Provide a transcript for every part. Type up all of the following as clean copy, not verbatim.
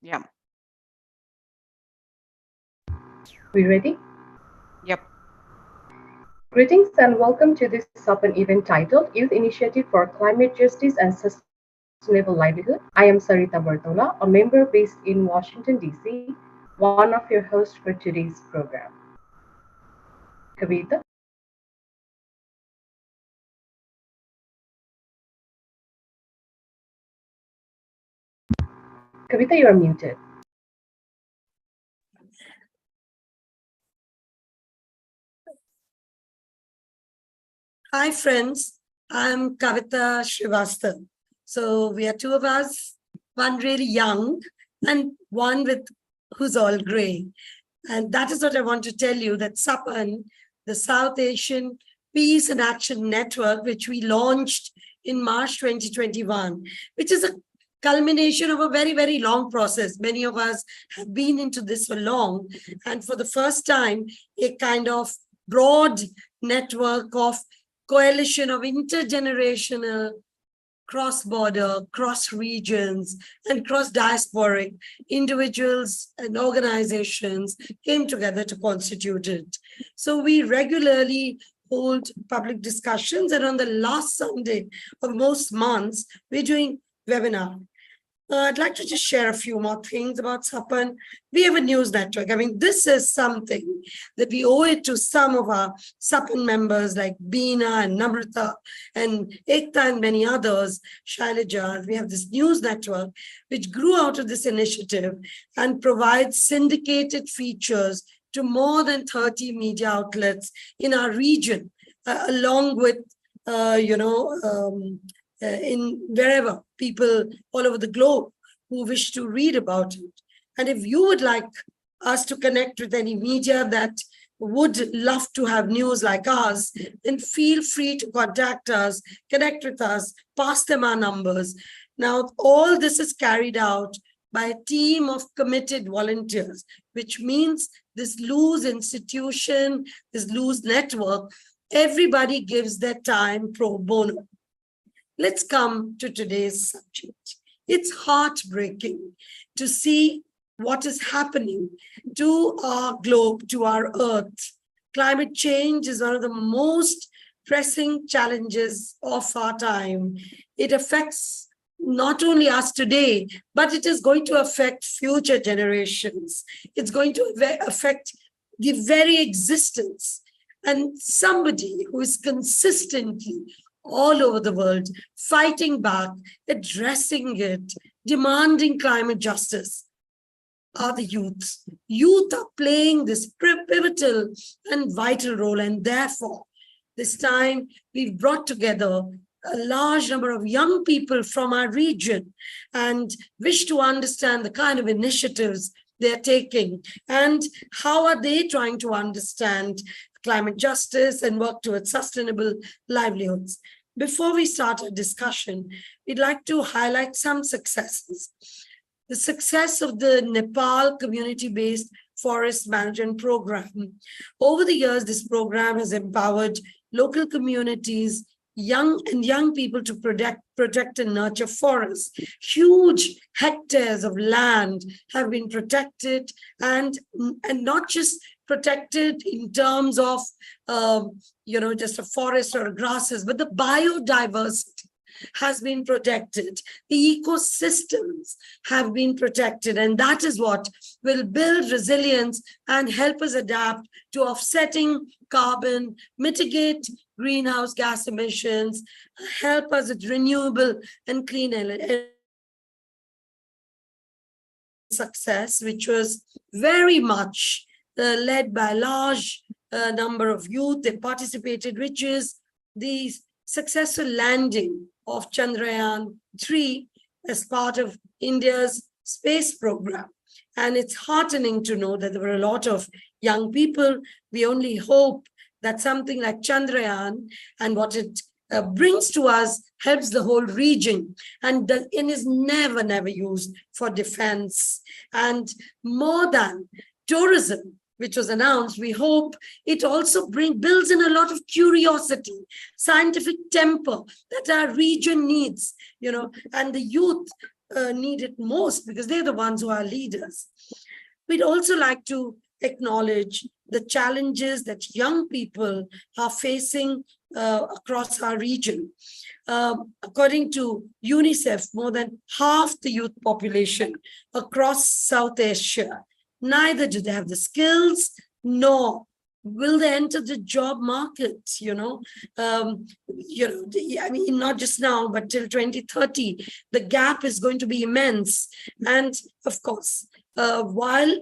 Yeah. We ready? Yep. Greetings and welcome to this Sapan event titled Youth Initiative for Climate Justice and Sustainable Livelihood. I am Sarita Bartaula, a member based in Washington, D.C., one of your hosts for today's program. Kavita? Kavita, you are muted. Hi, friends. I'm Kavita Shrivastava. So we are two of us, one really young and one with who's all gray. And that is what I want to tell you, that Sapan, the South Asian Peace and Action Network, which we launched in March 2021, which is a culmination of a very, very long process. Many of us have been into this for long. And for the first time, a kind of broad network of coalition of intergenerational, cross-border, cross-regions, and cross-diasporic individuals and organizations came together to constitute it. So we regularly hold public discussions, and on the last Sunday of most months, we're doing webinar. I'd like to just share a few more things about Sapan. We have a news network. I mean, this is something that we owe it to some of our Sapan members like Beena and Namrata and Ekta and many others, Shailaja. We have this news network which grew out of this initiative and provides syndicated features to more than 30 media outlets in our region, along with, in wherever people all over the globe who wish to read about it. And if you would like us to connect with any media that would love to have news like ours, then feel free to contact us, connect with us, pass them our numbers. Now, all this is carried out by a team of committed volunteers, which means this loose institution, this loose network, everybody gives their time pro bono. Let's come to today's subject. It's heartbreaking to see what is happening to our globe, to our earth. Climate change is one of the most pressing challenges of our time. It affects not only us today, but it is going to affect future generations. It's going to affect the very existence. And somebody who is consistently all over the world, fighting back, addressing it, demanding climate justice, are the youth. Youth are playing this pivotal and vital role, and therefore, this time we've brought together a large number of young people from our region and wish to understand the kind of initiatives they're taking and how are they trying to understand climate justice and work towards sustainable livelihoods. Before we start our discussion, we'd like to highlight some successes. The success of the Nepal community-based forest management program. Over the years, this program has empowered local communities, young people to protect and nurture forests. Huge hectares of land have been protected and not just protected in terms of, just a forest or grasses, but the biodiversity has been protected. The ecosystems have been protected, and that is what will build resilience and help us adapt to offsetting carbon, mitigate greenhouse gas emissions, help us with renewable and clean energy. Success, which was very much led by a large number of youth. They participated, which is the successful landing of Chandrayaan-3 as part of India's space program. And it's heartening to know that there were a lot of young people. We only hope that something like Chandrayaan and what it brings to us helps the whole region and is never used for defense. And more than tourism, which was announced, we hope it also builds in a lot of curiosity, scientific temper that our region needs, and the youth need it most because they're the ones who are leaders. We'd also like to acknowledge the challenges that young people are facing across our region. According to UNICEF, more than half the youth population across South Asia, neither do they have the skills nor will they enter the job market, I mean, not just now, but till 2030, the gap is going to be immense. And of course, while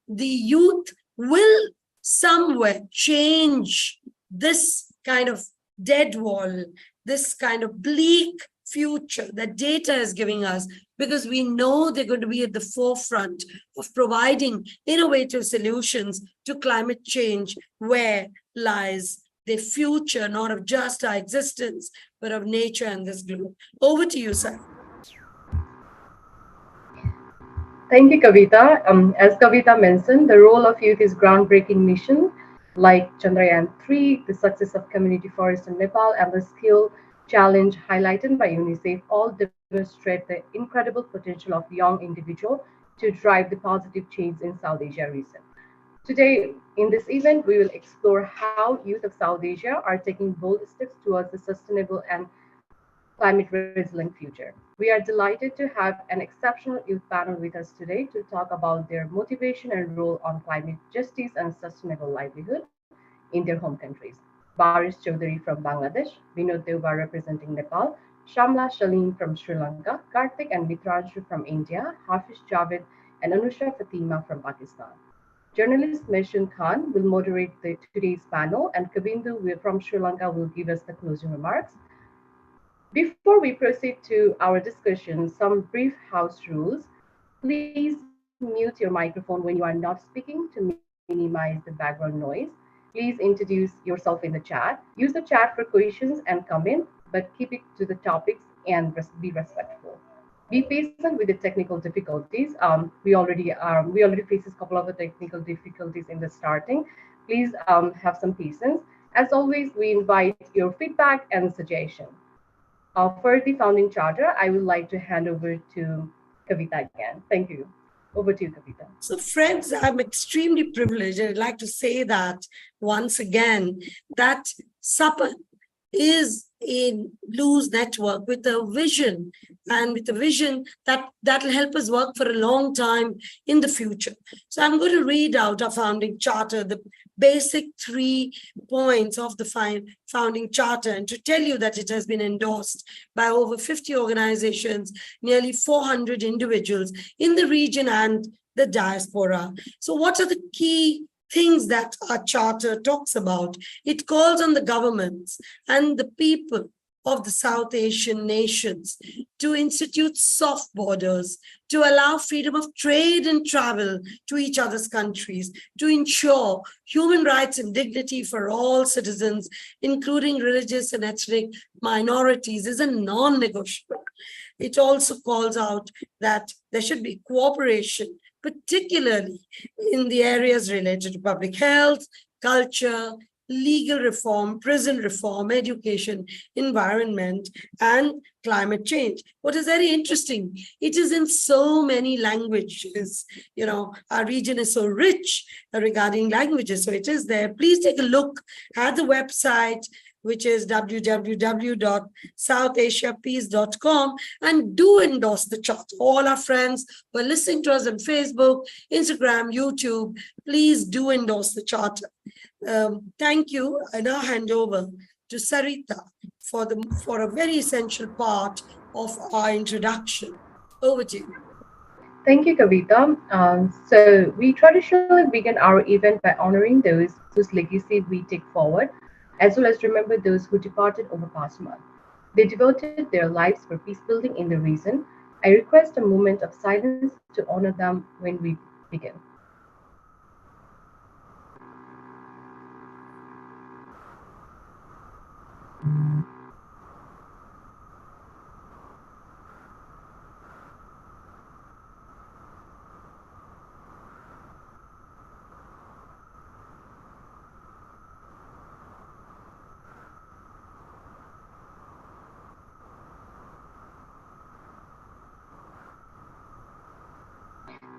the youth will somewhere change this kind of dead wall, this kind of bleak future that data is giving us, because we know they're going to be at the forefront of providing innovative solutions to climate change, where lies the future, not of just our existence, but of nature and this globe. Over to you, sir. Thank you, Kavita. As Kavita mentioned, the role of youth is groundbreaking mission like Chandrayaan 3, the success of community forests in Nepal, and the skill challenge highlighted by UNICEF all demonstrate the incredible potential of young individuals to drive the positive change in South Asia region. Today, in this event, we will explore how youth of South Asia are taking bold steps towards a sustainable and climate resilient future. We are delighted to have an exceptional youth panel with us today to talk about their motivation and role on climate justice and sustainable livelihood in their home countries. Baris Chaudhary from Bangladesh, Vinod Deuba representing Nepal, Shamla Shaleen from Sri Lanka, Karthik and Mitranshu from India, Hafiz Javed and Anusha Fatima from Pakistan. Journalist Maysoon Khan will moderate today's panel, and Kabindu from Sri Lanka will give us the closing remarks. Before we proceed to our discussion, some brief house rules. Please mute your microphone when you are not speaking to minimize the background noise. Please introduce yourself in the chat. Use the chat for questions and comments, but keep it to the topics and be respectful. Be patient with the technical difficulties. We already faces a couple of the technical difficulties in the starting. Please have some patience. As always, we invite your feedback and suggestion. For the founding charter, I would like to hand over to Kavita again. Thank you. Over to you, Kavita. So, friends, I'm extremely privileged. I'd like to say that once again, that Sapan is a loose network with a vision, and with a vision that'll help us work for a long time in the future. So I'm going to read out our founding charter, the basic 3 points of the founding charter, and to tell you that it has been endorsed by over 50 organizations, nearly 400 individuals in the region and the diaspora. So what are the key things that our charter talks about? It calls on the governments and the people of the South Asian nations to institute soft borders, to allow freedom of trade and travel to each other's countries, to ensure human rights and dignity for all citizens, including religious and ethnic minorities, is a non-negotiable. It also calls out that there should be cooperation, particularly in the areas related to public health, culture, legal reform, prison reform, education, environment, and climate change. What is very interesting, it is in so many languages. Our region is so rich regarding languages, so it is there. Please take a look at the website, which is www.southasiapeace.com, and do endorse the charter. All our friends who are listening to us on Facebook, Instagram, YouTube, please do endorse the charter. Thank you. I now hand over to Sarita for a very essential part of our introduction. Over to you. Thank you, Kavita. So we traditionally begin our event by honoring those whose legacy we take forward, as well as remember those who departed over past month. They devoted their lives for peace building in the region. I request a moment of silence to honor them when we begin.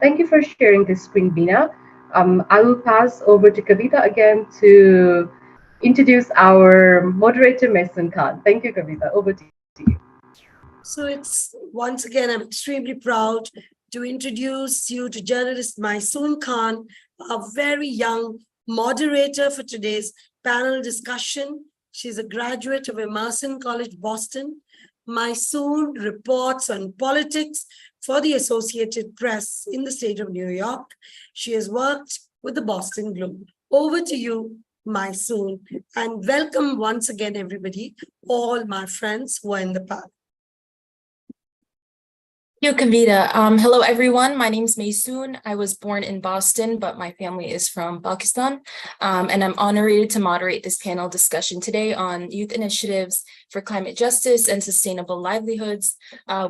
Thank you for sharing this screen, Bina. I will pass over to Kavita again to introduce our moderator, Maysoon Khan. Thank you, Kavita. Over to you. So it's once again, I'm extremely proud to introduce you to journalist Maysoon Khan, a very young moderator for today's panel discussion. She's a graduate of Emerson College, Boston. Maysoon reports on politics for the Associated Press in the state of New York. She has worked with the Boston Globe. Over to you, Maysoon, and welcome once again, everybody, all my friends who are in the panel. Thank you, Kavita. Hello, everyone. My name is Maysoon. I was born in Boston, but my family is from Pakistan. And I'm honored to moderate this panel discussion today on youth initiatives for climate justice and sustainable livelihoods.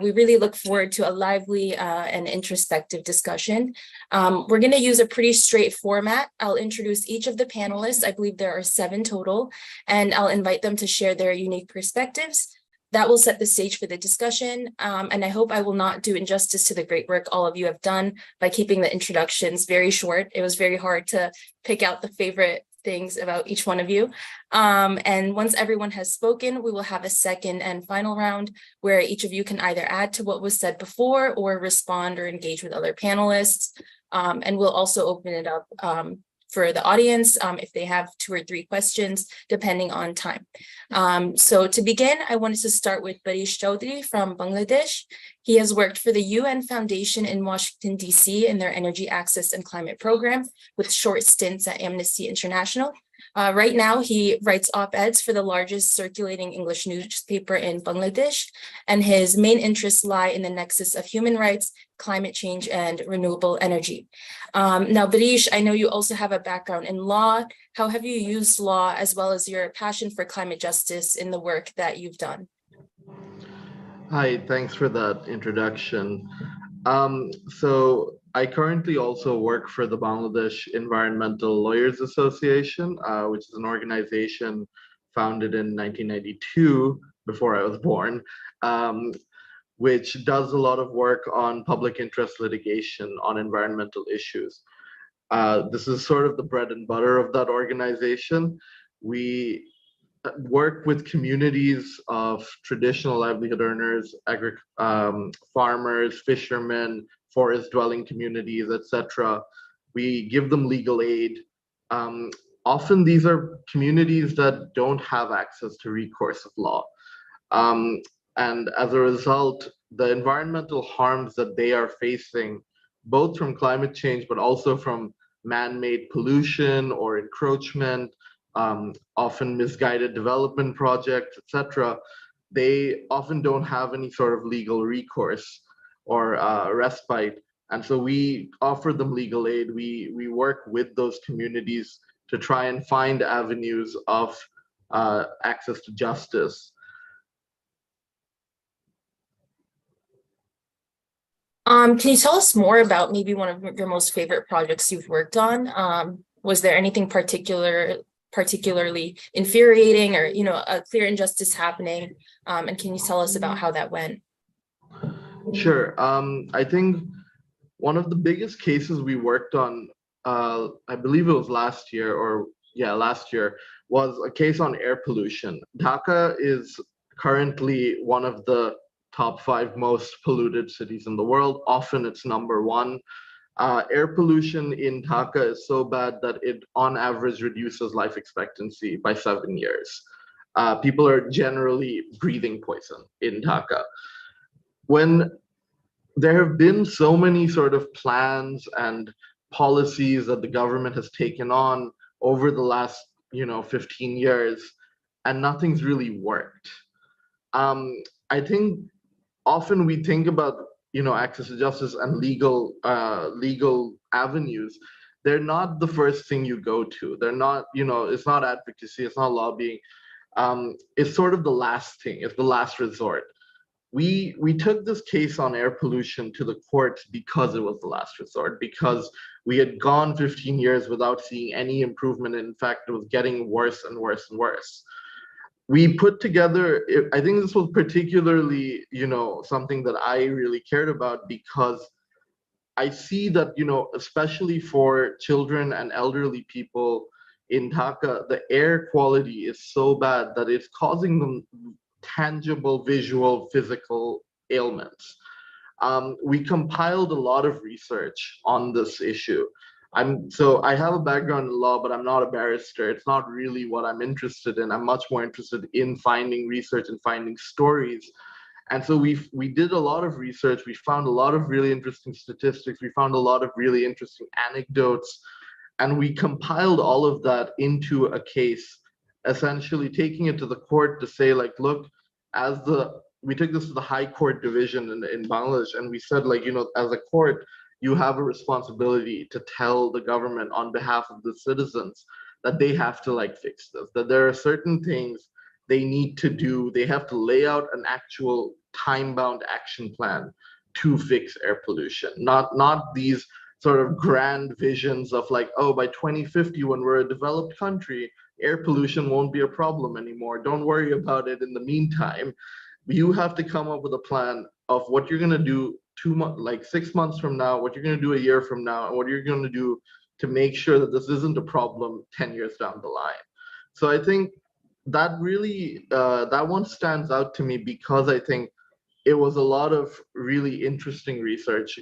We really look forward to a lively and introspective discussion. We're going to use a pretty straight format. I'll introduce each of the panelists. I believe there are 7 total, and I'll invite them to share their unique perspectives. That will set the stage for the discussion, and I hope I will not do injustice to the great work all of you have done by keeping the introductions very short. It was very hard to pick out the favorite things about each one of you. And once everyone has spoken, we will have a second and final round where each of you can either add to what was said before or respond or engage with other panelists. And we'll also open it up for the audience if they have 2 or 3 questions, depending on time. So to begin, I wanted to start with Barish Chaudhry from Bangladesh. He has worked for the UN Foundation in Washington, D.C. in their Energy Access and Climate Program with short stints at Amnesty International. Right now, he writes op-eds for the largest circulating English newspaper in Bangladesh, and his main interests lie in the nexus of human rights, climate change, and renewable energy. Now, Barish, I know you also have a background in law. How have you used law as well as your passion for climate justice in the work that you've done? Hi, thanks for that introduction. So I currently also work for the Bangladesh Environmental Lawyers Association, which is an organization founded in 1992, before I was born, which does a lot of work on public interest litigation on environmental issues. This is sort of the bread and butter of that organization. We work with communities of traditional livelihood earners, farmers, fishermen, forest dwelling communities, etc. We give them legal aid. Often these are communities that don't have access to recourse of law. And as a result, the environmental harms that they are facing, both from climate change, but also from man-made pollution or encroachment, often misguided development projects, etc., they often don't have any sort of legal recourse or respite. And so we offer them legal aid. We work with those communities to try and find avenues of access to justice. Can you tell us more about maybe one of your most favorite projects you've worked on? Was there anything particularly infuriating or, a clear injustice happening? And can you tell us about how that went? Sure. I think one of the biggest cases we worked on, I believe it was last year, was a case on air pollution. Dhaka is currently one of the top 5 most polluted cities in the world. Often it's number 1. Air pollution in Dhaka is so bad that it on average reduces life expectancy by 7 years. People are generally breathing poison in Dhaka. When there have been so many sort of plans and policies that the government has taken on over the last 15 years, and nothing's really worked. I think often we think about access to justice and legal avenues. They're not the first thing you go to. They're not, it's not advocacy, it's not lobbying. It's sort of the last thing, it's the last resort. We took this case on air pollution to the court because it was the last resort, because we had gone 15 years without seeing any improvement. In fact, it was getting worse and worse and worse. We put together, I think this was particularly, something that I really cared about, because I see that, especially for children and elderly people in Dhaka, the air quality is so bad that it's causing them tangible, visual, physical ailments. We compiled a lot of research on this issue. So I have a background in law, but I'm not a barrister. It's not really what I'm interested in. I'm much more interested in finding research and finding stories. And so we did a lot of research. We found a lot of really interesting statistics. We found a lot of really interesting anecdotes, and we compiled all of that into a case, essentially taking it to the court to say, like, look, we took this to the High Court division in Bangladesh, and we said, like, as a court, you have a responsibility to tell the government on behalf of the citizens that they have to, like, fix this, that there are certain things they need to do. They have to lay out an actual time-bound action plan to fix air pollution, not these sort of grand visions of like, oh, by 2050, when we're a developed country, air pollution won't be a problem anymore. Don't worry about it in the meantime. You have to come up with a plan of what you're going to do 6 months from now, what you're going to do a year from now, and what you're going to do to make sure that this isn't a problem 10 years down the line. So I think that really, that one stands out to me because I think it was a lot of really interesting research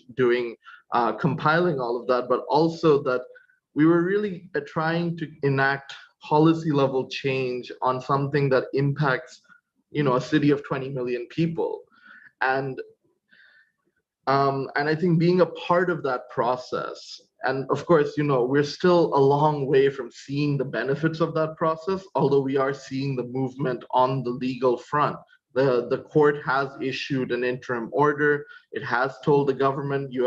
compiling all of that, but also that we were really trying to enact policy level change on something that impacts, a city of 20 million people. And I think being a part of that process, and of course, we're still a long way from seeing the benefits of that process, although we are seeing the movement on the legal front. The court has issued an interim order. It has told the government, you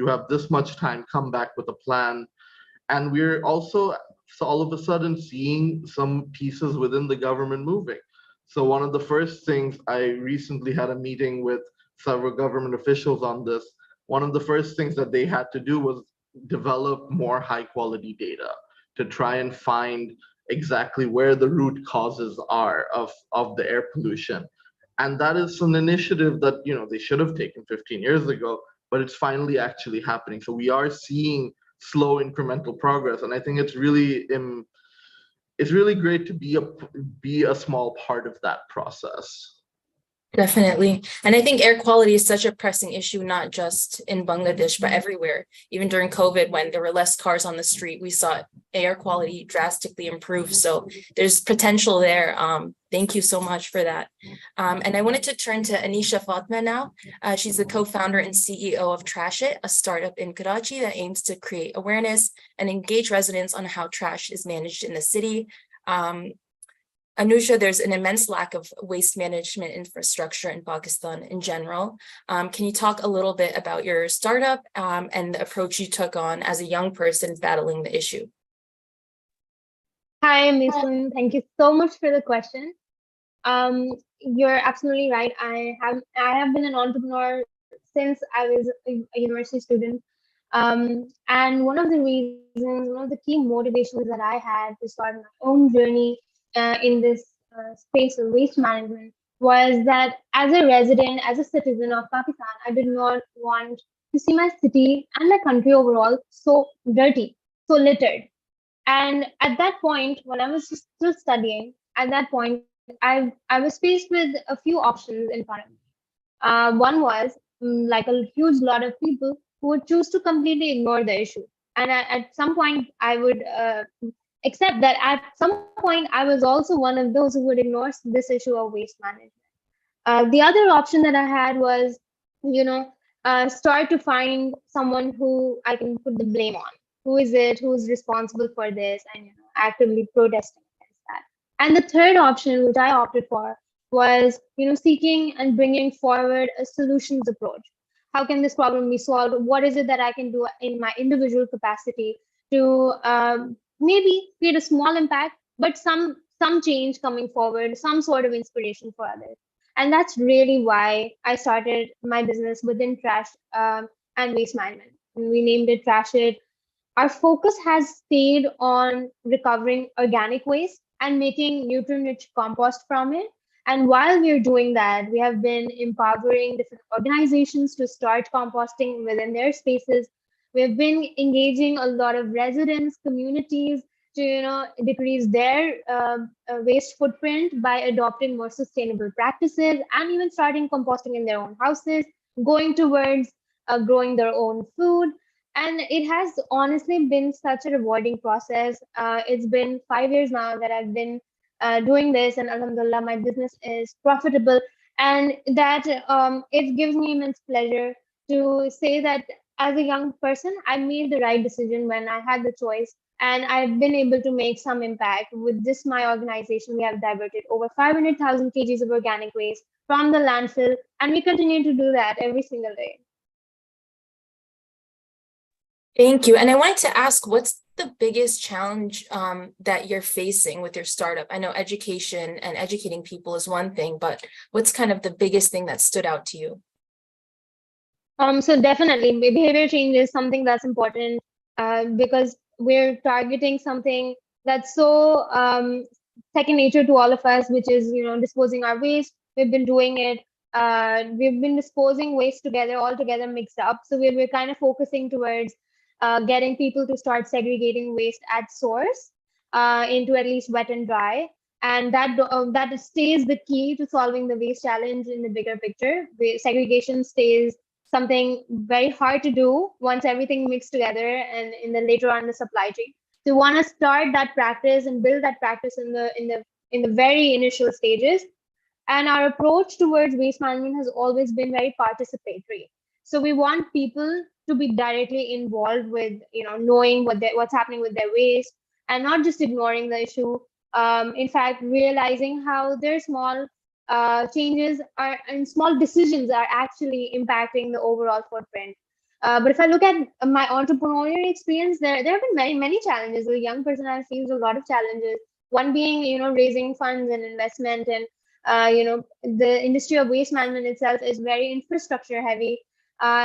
have this much time, come back with a plan. And we're also all of a sudden seeing some pieces within the government moving. So one of the first things, I recently had a meeting with several government officials on this. One of the first things that they had to do was develop more high quality data to try and find exactly where the root causes are of the air pollution. And that is an initiative that, they should have taken 15 years ago, but it's finally actually happening. So we are seeing slow incremental progress. And I think it's really great to be a small part of that process. Definitely. And I think air quality is such a pressing issue, not just in Bangladesh, but everywhere. Even during COVID, when there were less cars on the street, we saw air quality drastically improve. So there's potential there. Thank you so much for that. And I wanted to turn to Anusha Fatima now. She's the co-founder and CEO of TrashIt, a startup in Karachi that aims to create awareness and engage residents on how trash is managed in the city. Anusha, there's an immense lack of waste management infrastructure in Pakistan in general. Can you talk a little bit about your startup and the approach you took on as a young person battling the issue? Hi, Maysoon. Thank you so much for the question. You're absolutely right. I have been an entrepreneur since I was a university student. And one of the key motivations that I had to start my own journey in this space of waste management was that as a resident, as a citizen of Pakistan, I did not want to see my city and my country overall so dirty, so littered. And at that point, when I was still studying, at that point, I was faced with a few options in front of me. One was like a huge lot of people who would choose to completely ignore the issue. And at some point, I would accept that at some point, I was also one of those who would ignore this issue of waste management. The other option that I had was, start to find someone who I can put the blame on. Who is it? Who's responsible for this? And actively protesting against that. And the third option, which I opted for, was seeking and bringing forward a solutions approach. How can this problem be solved? What is it that I can do in my individual capacity to maybe create a small impact, but some change coming forward, some sort of inspiration for others. And that's really why I started my business within trash and waste management. We named it TrashIt. Our focus has stayed on recovering organic waste and making nutrient-rich compost from it. And while we're doing that, we have been empowering different organizations to start composting within their spaces. We've been engaging a lot of residents, communities to decrease their waste footprint by adopting more sustainable practices and even starting composting in their own houses, going towards growing their own food. And it has honestly been such a rewarding process. It's been 5 years now that I've been doing this, and alhamdulillah, my business is profitable. And that it gives me immense pleasure to say that as a young person, I made the right decision when I had the choice, and I've been able to make some impact. With just my organization, we have diverted over 500,000 kgs of organic waste from the landfill, and we continue to do that every single day. Thank you. And I wanted to ask, what's the biggest challenge that you're facing with your startup? I know education and educating people is one thing, but what's kind of the biggest thing that stood out to you? So definitely behavior change is something that's important because we're targeting something that's so second nature to all of us, which is, disposing our waste. We've been doing it. We've been disposing waste together, all together mixed up. So we're kind of focusing towards getting people to start segregating waste at source into at least wet and dry. And that stays the key to solving the waste challenge in the bigger picture. Segregation stays something very hard to do once everything mixed together and in the later on the supply chain. So we want to start that practice and build that practice in the very initial stages. And our approach towards waste management has always been very participatory. So we want people to be directly involved with, knowing what's happening with their waste and not just ignoring the issue. In fact, realizing how their small changes are and small decisions are actually impacting the overall footprint. But if I look at my entrepreneurial experience, there have been many challenges. As a young person, I've faced a lot of challenges. One being, raising funds and investment, and the industry of waste management itself is very infrastructure heavy.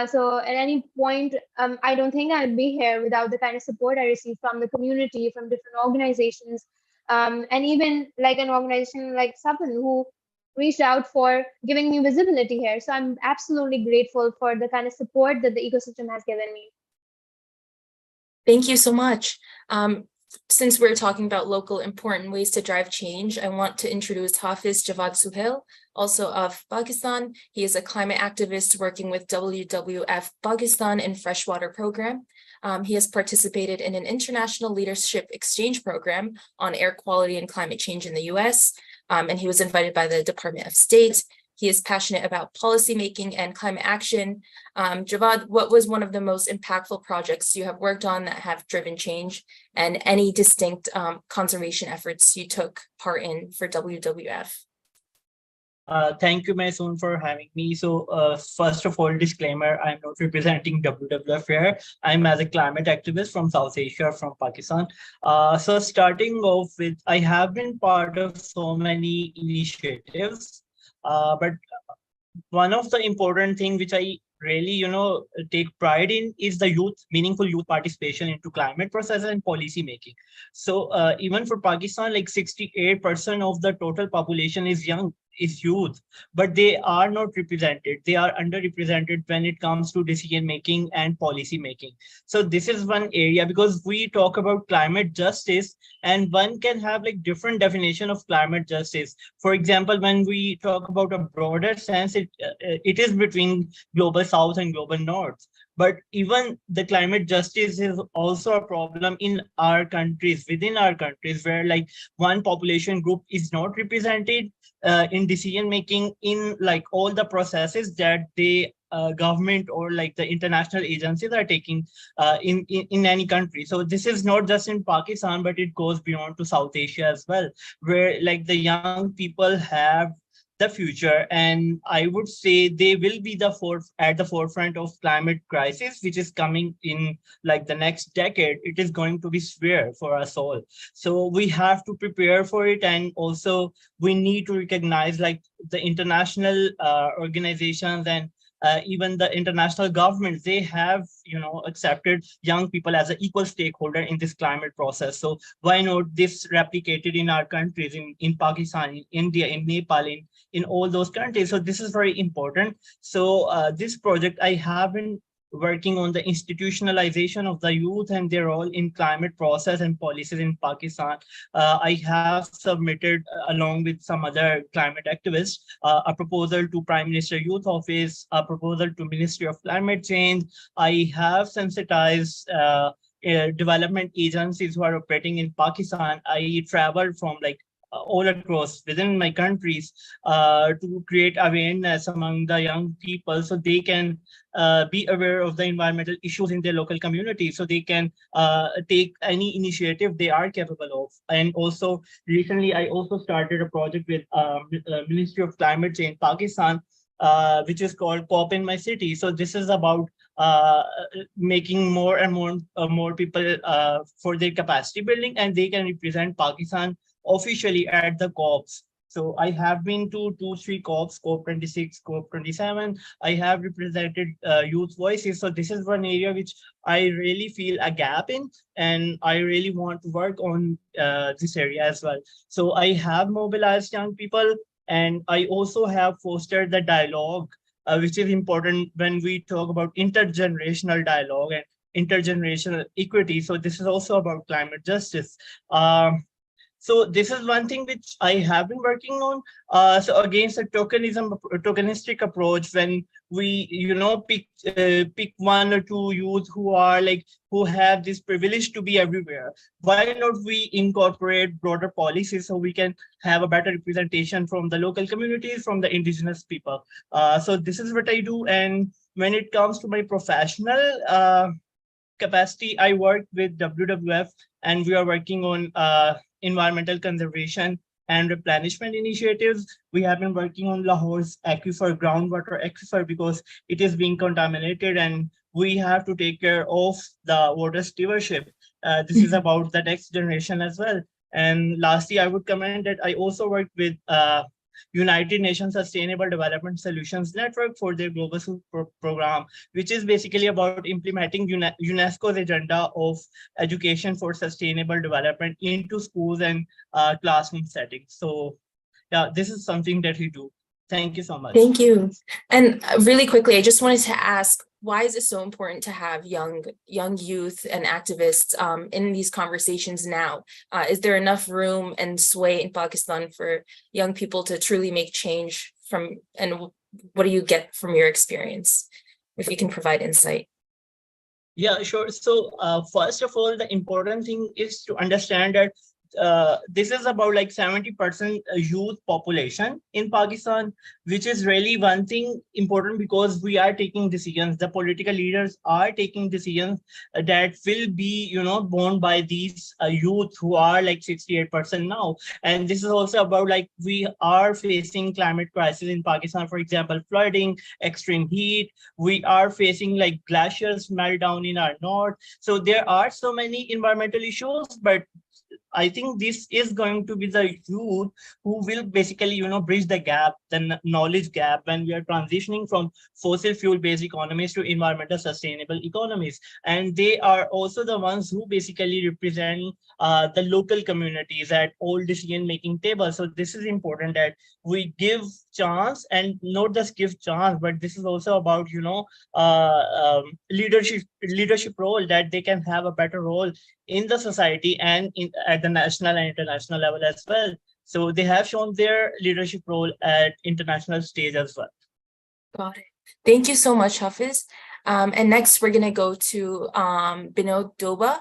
So at any point, I don't think I'd be here without the kind of support I received from the community, from different organizations, and even like an organization like Sapan, who reached out for giving me visibility here. So I'm absolutely grateful for the kind of support that the ecosystem has given me. Thank you so much. Since we're talking about local important ways to drive change, I want to introduce Hafiz Javad Suhail, also of Pakistan. He is a climate activist working with WWF Pakistan in freshwater program. He has participated in an international leadership exchange program on air quality and climate change in the US, and he was invited by the Department of State. He is passionate about policymaking and climate action. Javad, what was one of the most impactful projects you have worked on that have driven change, and any distinct conservation efforts you took part in for WWF? Thank you, Maysoon, for having me. So first of all, disclaimer, I'm not representing WWF here. I'm as a climate activist from Southasia, from Pakistan. So starting off with, I have been part of so many initiatives, but one of the important things which I really, take pride in is the meaningful youth participation into climate process and policy making. So even for Pakistan, like 68% of the total population is youth, but they are not represented. They are underrepresented when it comes to decision making and policy making. So this is one area, because we talk about climate justice, and one can have like different definition of climate justice. For example, when we talk about a broader sense, it is between global south and global north. But even the climate justice is also a problem in our countries, within our countries, where like one population group is not represented in decision making in like all the processes that the government or like the international agencies are taking in any country. So this is not just in Pakistan, but it goes beyond to South Asia as well, where like the young people have the future, and I would say they will be at the forefront of climate crisis, which is coming in like the next decade. It is going to be severe for us all. So we have to prepare for it, and also we need to recognize like the international organizations and even the international governments, they have, accepted young people as an equal stakeholder in this climate process. So why not this replicated in our countries, in Pakistan, in India, in Nepal, in all those countries? So this is very important. So this project, I have been working on the institutionalization of the youth and their role in climate process and policies in Pakistan. I have submitted, along with some other climate activists, a proposal to Prime Minister Youth Office, a proposal to Ministry of Climate Change. I have sensitized development agencies who are operating in Pakistan. I traveled from all across within my countries to create awareness among the young people, so they can be aware of the environmental issues in their local community, so they can take any initiative they are capable of. And also recently I also started a project with Ministry of Climate Change Pakistan, which is called COP in My City. So this is about making more and more people for their capacity building, and they can represent Pakistan officially at the COPs. So I have been to 2-3 COPs, COP 26, COP 27. I have represented youth voices. So this is one area which I really feel a gap in, and I really want to work on this area as well. So I have mobilized young people, and I also have fostered the dialogue, which is important when we talk about intergenerational dialogue and intergenerational equity. So this is also about climate justice. So this is one thing which I have been working on. So against the tokenistic approach, when we, pick 1 or 2 youth who have this privilege to be everywhere, why not we incorporate broader policies so we can have a better representation from the local communities, from the indigenous people? So this is what I do. And when it comes to my professional capacity, I work with WWF, and we are working on environmental conservation and replenishment initiatives. We have been working on Lahore's aquifer, groundwater aquifer, because it is being contaminated, and we have to take care of the water stewardship. This is about the next generation as well. And lastly, I would comment that I also work with United Nations Sustainable Development Solutions Network for their Global South program, which is basically about implementing UNESCO's agenda of education for sustainable development into schools and classroom settings. So yeah, this is something that we do. Thank you so much. Thank you. And really quickly, I just wanted to ask, why is it so important to have young youth and activists in these conversations now? Is there enough room and sway in Pakistan for young people to truly make change and what do you get from your experience? If you can provide insight. Yeah, sure. So first of all, the important thing is to understand that this is about 70% youth population in Pakistan, which is really one thing important, because we are taking decisions. The political leaders are taking decisions that will be, borne by these youth who are 68% now. And this is also about we are facing climate crisis in Pakistan, for example, flooding, extreme heat. We are facing glaciers melt down in our north. So there are so many environmental issues, but I think this is going to be the youth who will basically, bridge the gap, the knowledge gap, when we are transitioning from fossil fuel-based economies to environmental sustainable economies. And they are also the ones who basically represent the local communities at all decision-making tables. So this is important that we give chance, and not just give chance, but this is also about, leadership role, that they can have a better role in the society and at the national and international level as well. So they have shown their leadership role at international stage as well. Got it. Thank you so much, Hafiz. And next we're going to go to Binod Doba.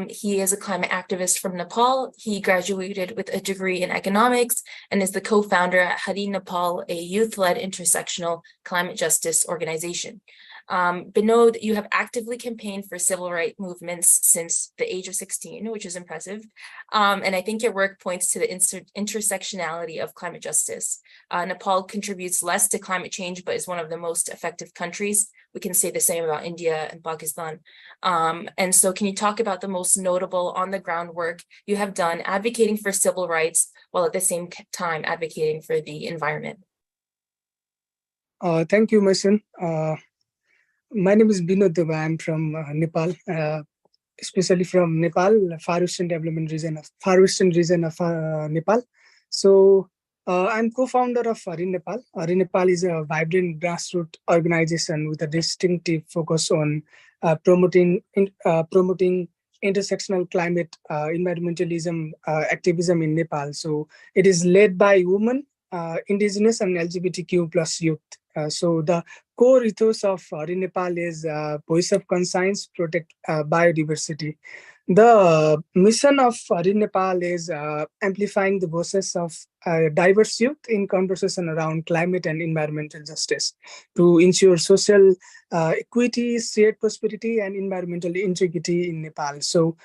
He is a climate activist from Nepal. He graduated with a degree in economics and is the co-founder at Hari Nepal, a youth-led intersectional climate justice organization. Binod, you have actively campaigned for civil rights movements since the age of 16, which is impressive. And I think your work points to the intersectionality of climate justice. Nepal contributes less to climate change, but is one of the most effective countries. We can say the same about India and Pakistan. And so can you talk about the most notable on-the-ground work you have done advocating for civil rights while at the same time advocating for the environment? Thank you, Maysoon. My name is Binod Deva. I'm from Nepal, especially from Nepal, Far Eastern Development Region of Far Eastern region of Nepal. So I'm co-founder of Ari Nepal. Ari Nepal is a vibrant grassroots organization with a distinctive focus on promoting intersectional climate environmentalism activism in Nepal. So it is led by women, indigenous, and LGBTQ plus youth. So the core ethos of Ari Nepal is voice of conscience, protect biodiversity. The mission of Ari Nepal is amplifying the voices of diverse youth in conversation around climate and environmental justice to ensure social equity, shared prosperity, and environmental integrity in Nepal. So,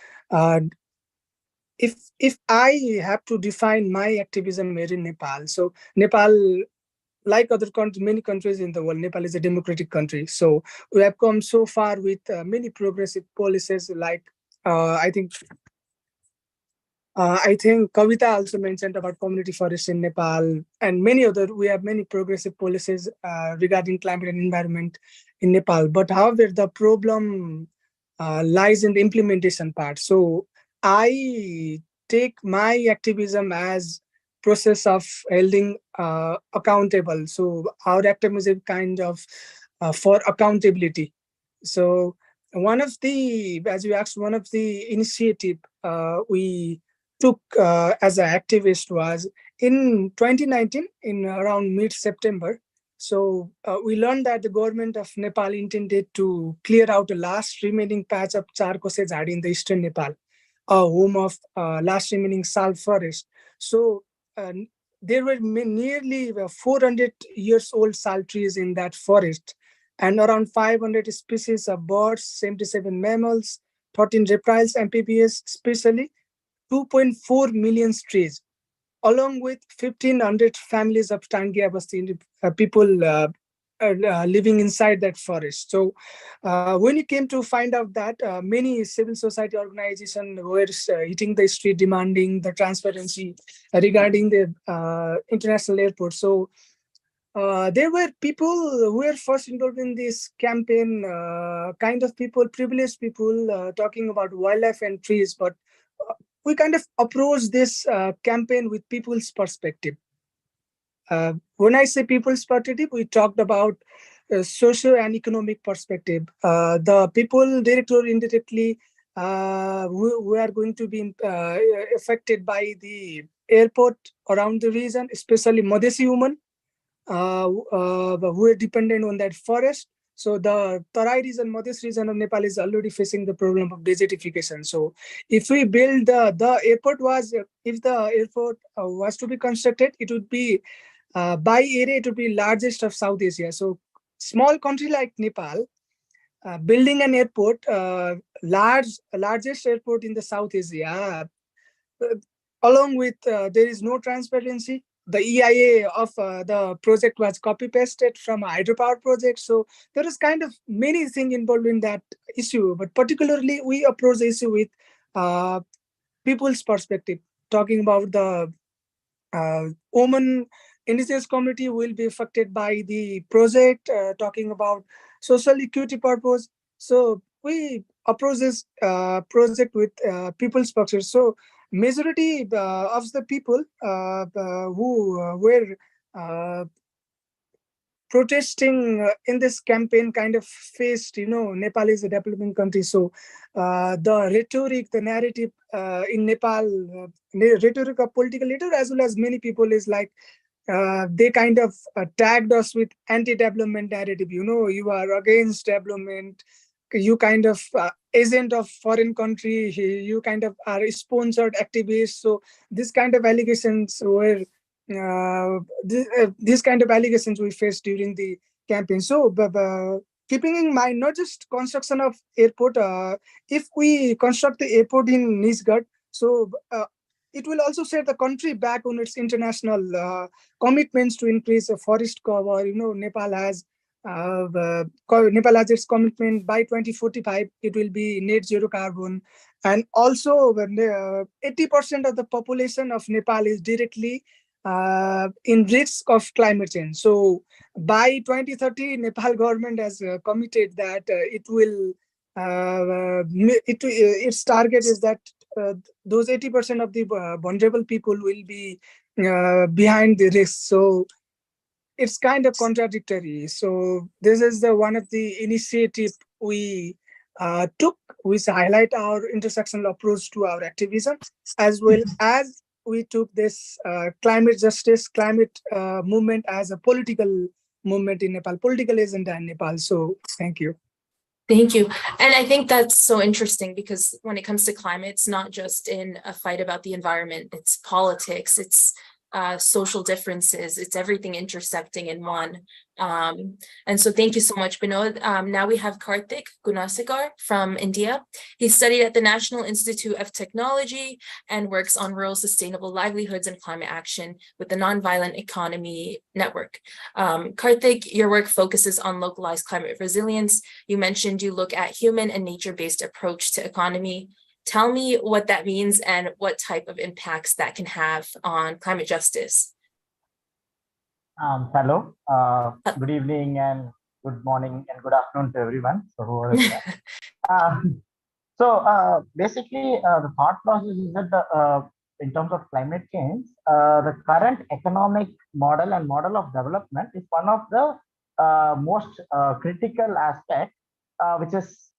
if I have to define my activism here in Nepal, so Nepal, like other countries, many countries in the world, Nepal is a democratic country. So we have come so far with many progressive policies. Like I think Kavita also mentioned about community forests in Nepal and many other. We have many progressive policies regarding climate and environment in Nepal. But however, the problem lies in the implementation part. So I take my activism as process of holding accountable. So our activism kind of for accountability. So one of the, as you asked, one of the initiative we took as an activist was in 2019, in around mid-September. So we learned that the government of Nepal intended to clear out the last remaining patch of Charkose Jhadi in the eastern Nepal, a home of last remaining sal forest. So uh, there were nearly 400 years old sal trees in that forest, and around 500 species of birds, 77 mammals, 13 reptiles, amphibians, especially 2.4 million trees, along with 1,500 families of Tangi Abastin people living inside that forest. So when it came to find out that many civil society organizations were hitting the street demanding the transparency regarding the international airport. So there were people who were first involved in this campaign, kind of people, privileged people talking about wildlife and trees, but we kind of approach this campaign with people's perspective. When I say people's perspective, we talked about social and economic perspective. The people directly or indirectly who are going to be affected by the airport around the region, especially Madhesi women who are dependent on that forest. So the Tarai region, Madhya region of Nepal is already facing the problem of desertification. So if we build the airport was, if the airport was to be constructed, it would be by area, it would be largest of South Asia. So small country like Nepal, building an airport, largest airport in the South Asia, along with there is no transparency. The EIA of the project was copy pasted from a hydropower project. So there is kind of many things involved in that issue, but particularly we approach the issue with people's perspective, talking about the women indigenous community will be affected by the project, talking about social equity purpose. So we approach this project with people's perspective. So majority of the people who were protesting in this campaign kind of faced, Nepal is a developing country. So the rhetoric, the narrative in Nepal, rhetoric of political leader as well as many people is like, they kind of tagged us with anti-development narrative. You are against development. You kind of agent of foreign country. You kind of are sponsored activists. So this kind of allegations were these kind of allegations we faced during the campaign. So keeping in mind not just construction of airport, if we construct the airport in Nisgad, so it will also set the country back on its international commitments to increase the forest cover. Nepal has its commitment by 2045 it will be net zero carbon, and also 80% of the population of Nepal is directly in risk of climate change. So by 2030, Nepal government has committed that its target is that those 80% of the vulnerable people will be behind the risk. So it's kind of contradictory. So this is the one of the initiative we took, which highlight our intersectional approach to our activism, as well as we took this climate justice, climate movement as a political movement in Nepal, political agenda in Nepal. So thank you. Thank you. And I think that's so interesting because when it comes to climate, it's not just in a fight about the environment, it's politics, it's social differences, it's everything intersecting in one. And so thank you so much, Binod. Now we have Karthik Gunasekar from India. He studied at the National Institute of Technology and works on rural sustainable livelihoods and climate action with the Nonviolent Economy Network. Karthik, your work focuses on localized climate resilience. You mentioned you look at human and nature-based approach to economy. Tell me what that means and what type of impacts that can have on climate justice. Hello, good evening and good morning and good afternoon to everyone. So, who is that? Basically, the thought process is that in terms of climate change, the current economic model and model of development is one of the most critical aspects, which is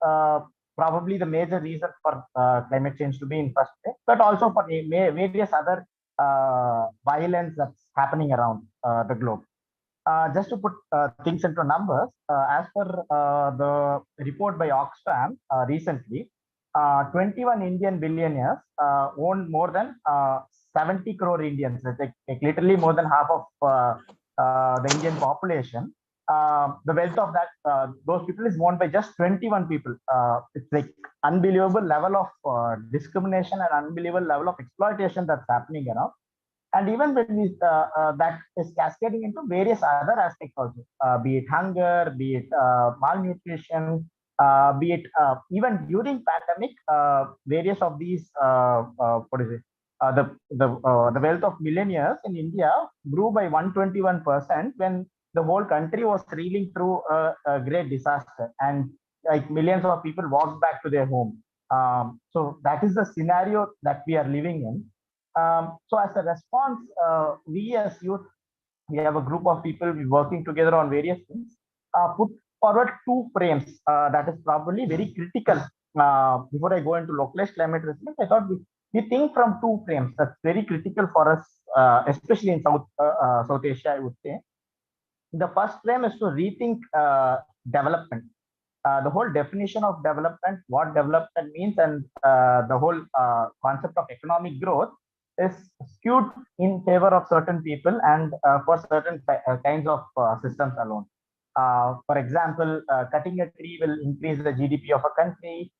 probably the major reason for climate change to be in first place, but also for various other violence that's happening around the globe. Just to put things into numbers, as per the report by Oxfam recently, 21 Indian billionaires own more than 70 crore Indians, like literally more than half of the Indian population. The wealth of those people is owned by just 21 people. It's like unbelievable level of discrimination and unbelievable level of exploitation that's happening around. And even when that is cascading into various other aspects also, be it hunger, be it malnutrition, be it even during pandemic, various of these the wealth of millionaires in India grew by 121% when the whole country was reeling through a great disaster, and like millions of people walked back to their home. So that is the scenario that we are living in. So as a response, we as youth, we have a group of people working together on various things, put forward two frames that is probably very critical. Before I go into localized climate resilience, I thought we think from two frames that's very critical for us, especially in South Asia, I would say. The first frame is to rethink development. The whole definition of development, what development means, and the whole concept of economic growth is skewed in favor of certain people and for certain kinds of systems alone. For example, cutting a tree will increase the GDP of a country.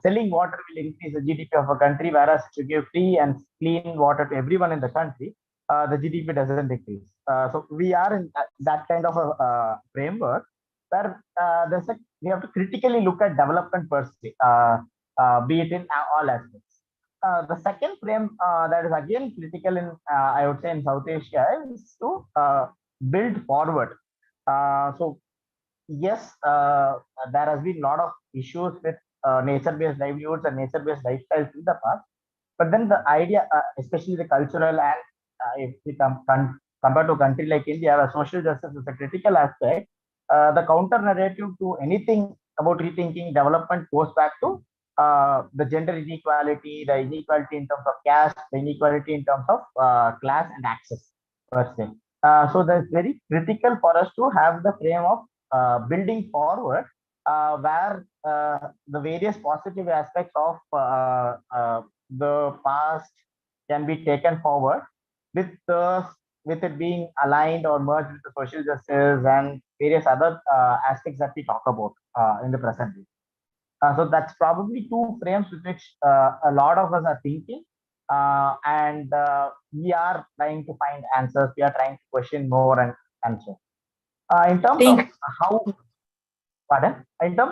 Selling water will increase the GDP of a country, whereas if you give free and clean water to everyone in the country, the GDP doesn't decrease. So we are in that kind of a framework where we have to critically look at development per se, be it in all aspects. The second frame that is again critical in, I would say, in South Asia is to build forward. So yes, there has been a lot of issues with nature-based livelihoods and nature-based lifestyles in the past. But then the idea, especially the cultural and if we compare to a country like India, where social justice is a critical aspect, the counter narrative to anything about rethinking development goes back to the gender inequality, the inequality in terms of caste, the inequality in terms of class and access per se. So that's very critical for us to have the frame of building forward, where the various positive aspects of the past can be taken forward with it being aligned or merged with the social justice and various other aspects that we talk about in the present day. So that's probably two frames with which a lot of us are thinking, and we are trying to find answers. We are trying to question more and answer. In terms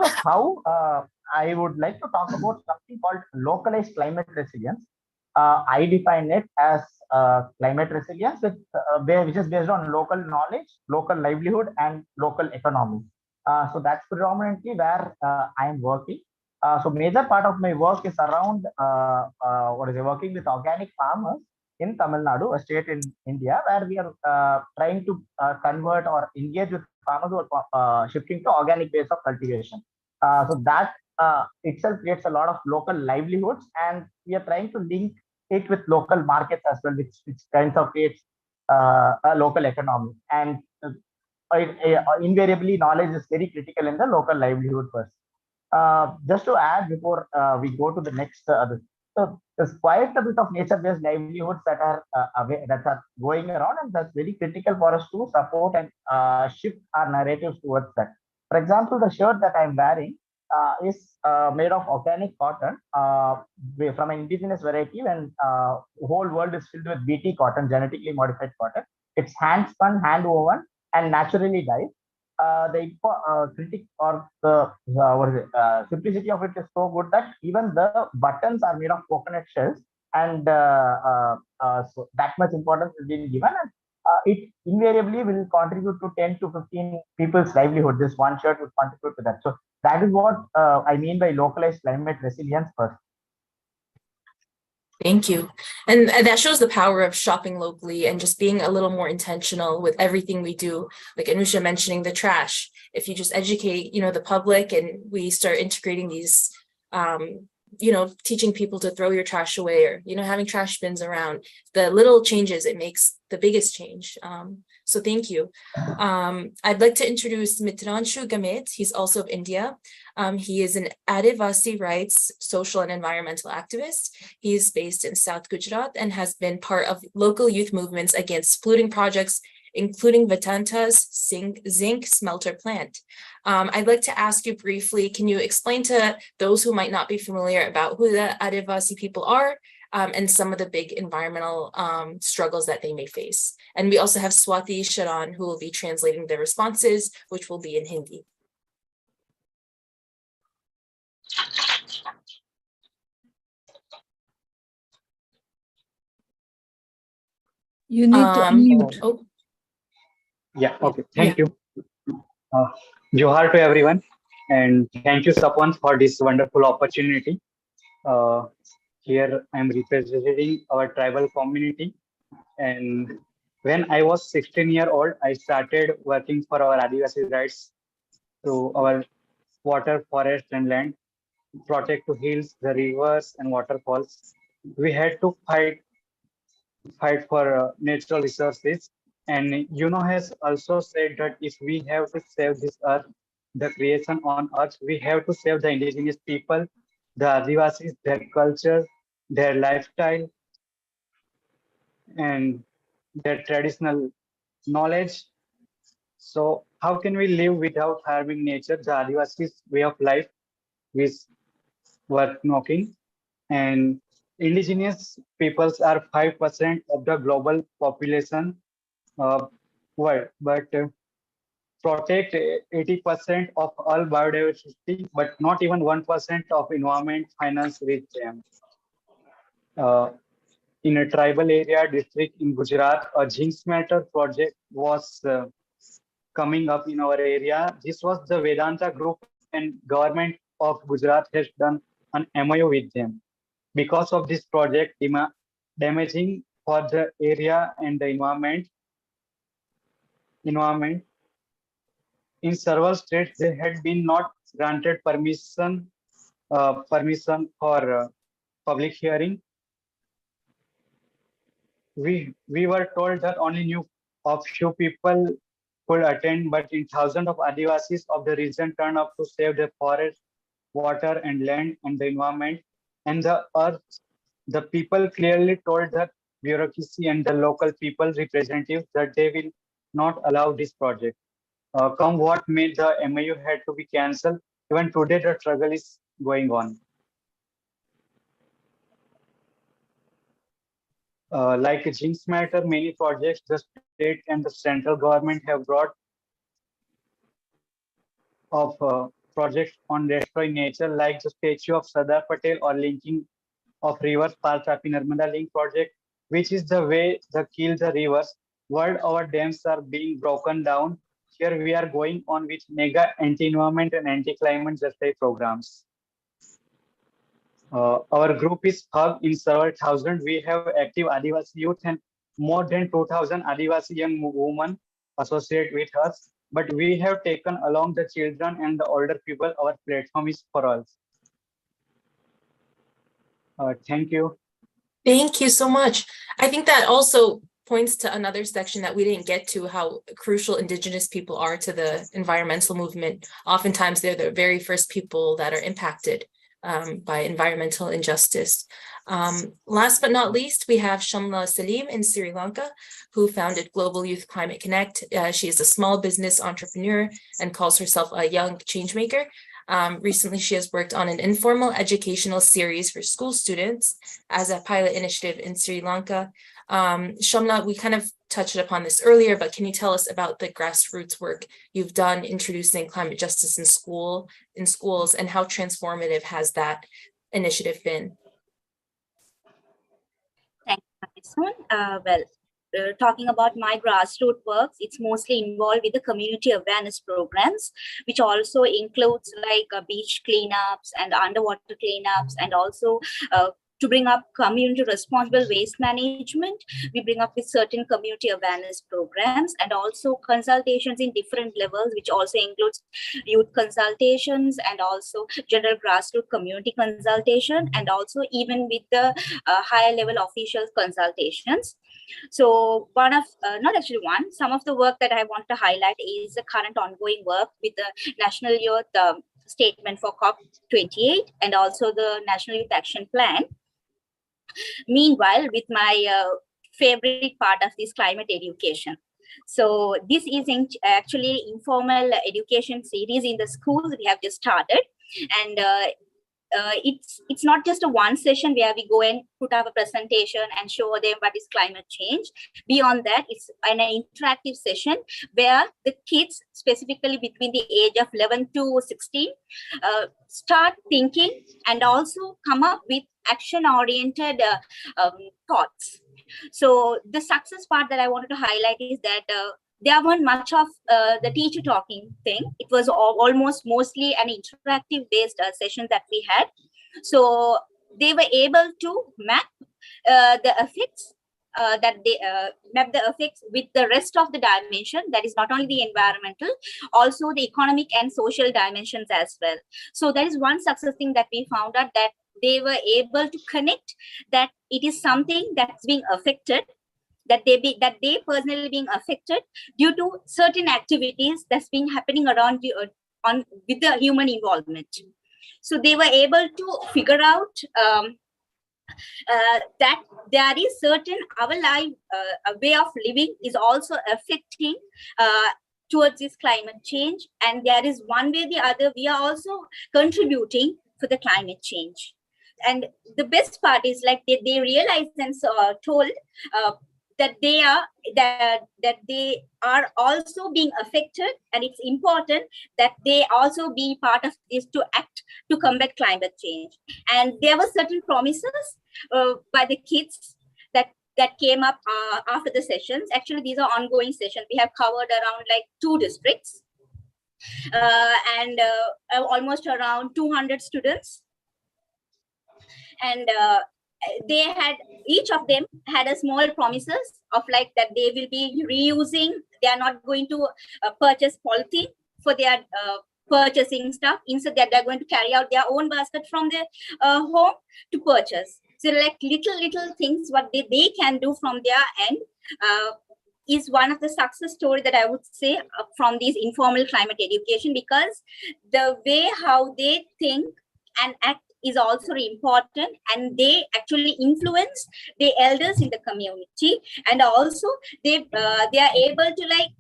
of how, I would like to talk about something called localized climate resilience. I define it as climate resilience, which is based on local knowledge, local livelihood, and local economy. So that's predominantly where I am working. So major part of my work is around working with organic farmers in Tamil Nadu, a state in India, where we are trying to convert or engage with farmers who are shifting to organic ways of cultivation. So that itself creates a lot of local livelihoods, and we are trying to link it with local markets as well, which kinds of creates a local economy. And invariably, knowledge is very critical in the local livelihood first. Just to add before we go to the next, so there's quite a bit of nature-based livelihoods that are going around, and that's very critical for us to support and shift our narratives towards that. For example, the shirt that I'm wearing is made of organic cotton from an indigenous variety, and whole world is filled with BT cotton, genetically modified cotton. It's hand spun, hand woven, and naturally dyed. The critic or the simplicity of it is so good that even the buttons are made of coconut shells, and so that much importance is being given, and it invariably will contribute to 10 to 15 people's livelihood. This one shirt would contribute to that. So that is what I mean by localized climate resilience first. Thank you. And that shows the power of shopping locally and just being a little more intentional with everything we do. Like Anusha mentioning the trash. If you just educate, the public, and we start integrating these, teaching people to throw your trash away, or, having trash bins around, the little changes, it makes the biggest change. So thank you. I'd like to introduce Mitranshu Gamit. He's also of India. He is an Adivasi rights, social and environmental activist. He is based in South Gujarat and has been part of local youth movements against polluting projects, including Vedanta's zinc smelter plant. I'd like to ask you briefly, can you explain to those who might not be familiar about who the Adivasi people are, and some of the big environmental struggles that they may face? And we also have Swati Sharan, who will be translating the responses, which will be in Hindi. You need to unmute. Oh. Yeah, okay. Thank you. Johar to everyone. And thank you, Sapan, for this wonderful opportunity. Here I'm representing our tribal community. And when I was 16 years old, I started working for our Adivasi rights through our water, forest, and land, protect the hills, the rivers, and waterfalls. We had to fight for natural resources. And has also said that if we have to save this earth, the creation on earth, we have to save the indigenous people, the Adivasis, their culture, their lifestyle, and their traditional knowledge. So how can we live without harming nature? The Adivasis way of life is worth knocking. And indigenous peoples are 5% of the global population world, but protect 80% of all biodiversity, but not even 1% of environment finance with them. In a tribal area district in Gujarat, a zinc smelter project was coming up in our area. This was the Vedanta group, and government of Gujarat has done an MOU with them. Because of this project damaging for the area and the environment, in several states there had been not granted permission for public hearing. We were told that only few people could attend, but in thousands of Adivasis of the region turned up to save the forest, water, and land, and the environment and the earth. The people clearly told the bureaucracy and the local people representatives that they will not allow this project. Come what may, the MOU had to be cancelled. Even today, the struggle is going on. Like a zinc smelter, many projects the state and the central government have brought of projects on restoring nature, like the statue of Sardar Patel or linking of rivers, Pal Tapi Narmada Link project, which is the way to kill the rivers. World our dams are being broken down. Here we are going on with mega anti-environment and anti-climate justice programs. Our group is hub in several thousand. We have active Adivasi youth and more than 2,000 Adivasi young women associate with us. But we have taken along the children and the older people. Our platform is for all. Thank you. Thank you so much. I think that also points to another section that we didn't get to, how crucial Indigenous people are to the environmental movement. Oftentimes, they're the very first people that are impacted by environmental injustice. Last but not least, we have Shamla Salim in Sri Lanka, who founded Global Youth Climate Connect. She is a small business entrepreneur and calls herself a young changemaker. Recently, she has worked on an informal educational series for school students as a pilot initiative in Sri Lanka. Shamla, we kind of touched upon this earlier, but can you tell us about the grassroots work you've done introducing climate justice in schools, and how transformative has that initiative been? Thank you, Maysoon. Talking about my grassroots works, it's mostly involved with the community awareness programs, which also includes like beach cleanups and underwater cleanups, and also to bring up community responsible waste management. We bring up with certain community awareness programs, and also consultations in different levels, which also includes youth consultations and also general grassroots community consultation, and also even with the higher level official consultations. So some of the work that I want to highlight is the current ongoing work with the National Youth Statement for COP28 and also the National Youth Action Plan. Meanwhile, with my favorite part of this climate education. So this is actually informal education series in the schools we have just started, and it's not just a one session where we go and put up a presentation and show them what is climate change. Beyond that, it's an interactive session where the kids, specifically between the age of 11 to 16, start thinking and also come up with action-oriented thoughts. So the success part that I wanted to highlight is that there weren't much of the teacher talking thing. It was almost mostly an interactive based session that we had. So they were able to map the effects map the effects with the rest of the dimension, that is not only the environmental, also the economic and social dimensions as well. So that is one success thing that we found out, that they were able to connect that it is something that's being affected, that they personally being affected due to certain activities that's been happening around with the human involvement. So they were able to figure out that there is certain our life, a way of living is also affecting towards this climate change, and there is one way or the other we are also contributing for the climate change. And the best part is like they realized and told that they are also being affected, and it's important that they also be part of this to act to combat climate change. And there were certain promises by the kids that came up after the sessions. Actually, these are ongoing sessions. We have covered around like 2 districts and almost around 200 students. And they had, each of them had a small promises of like that they will be reusing, they are not going to purchase polythene for their purchasing stuff. Instead, they're going to carry out their own basket from their home to purchase. So like little things what they can do from their end is one of the success story that I would say from this informal climate education, because the way how they think and act is also important, and they actually influence the elders in the community, and also they are able to like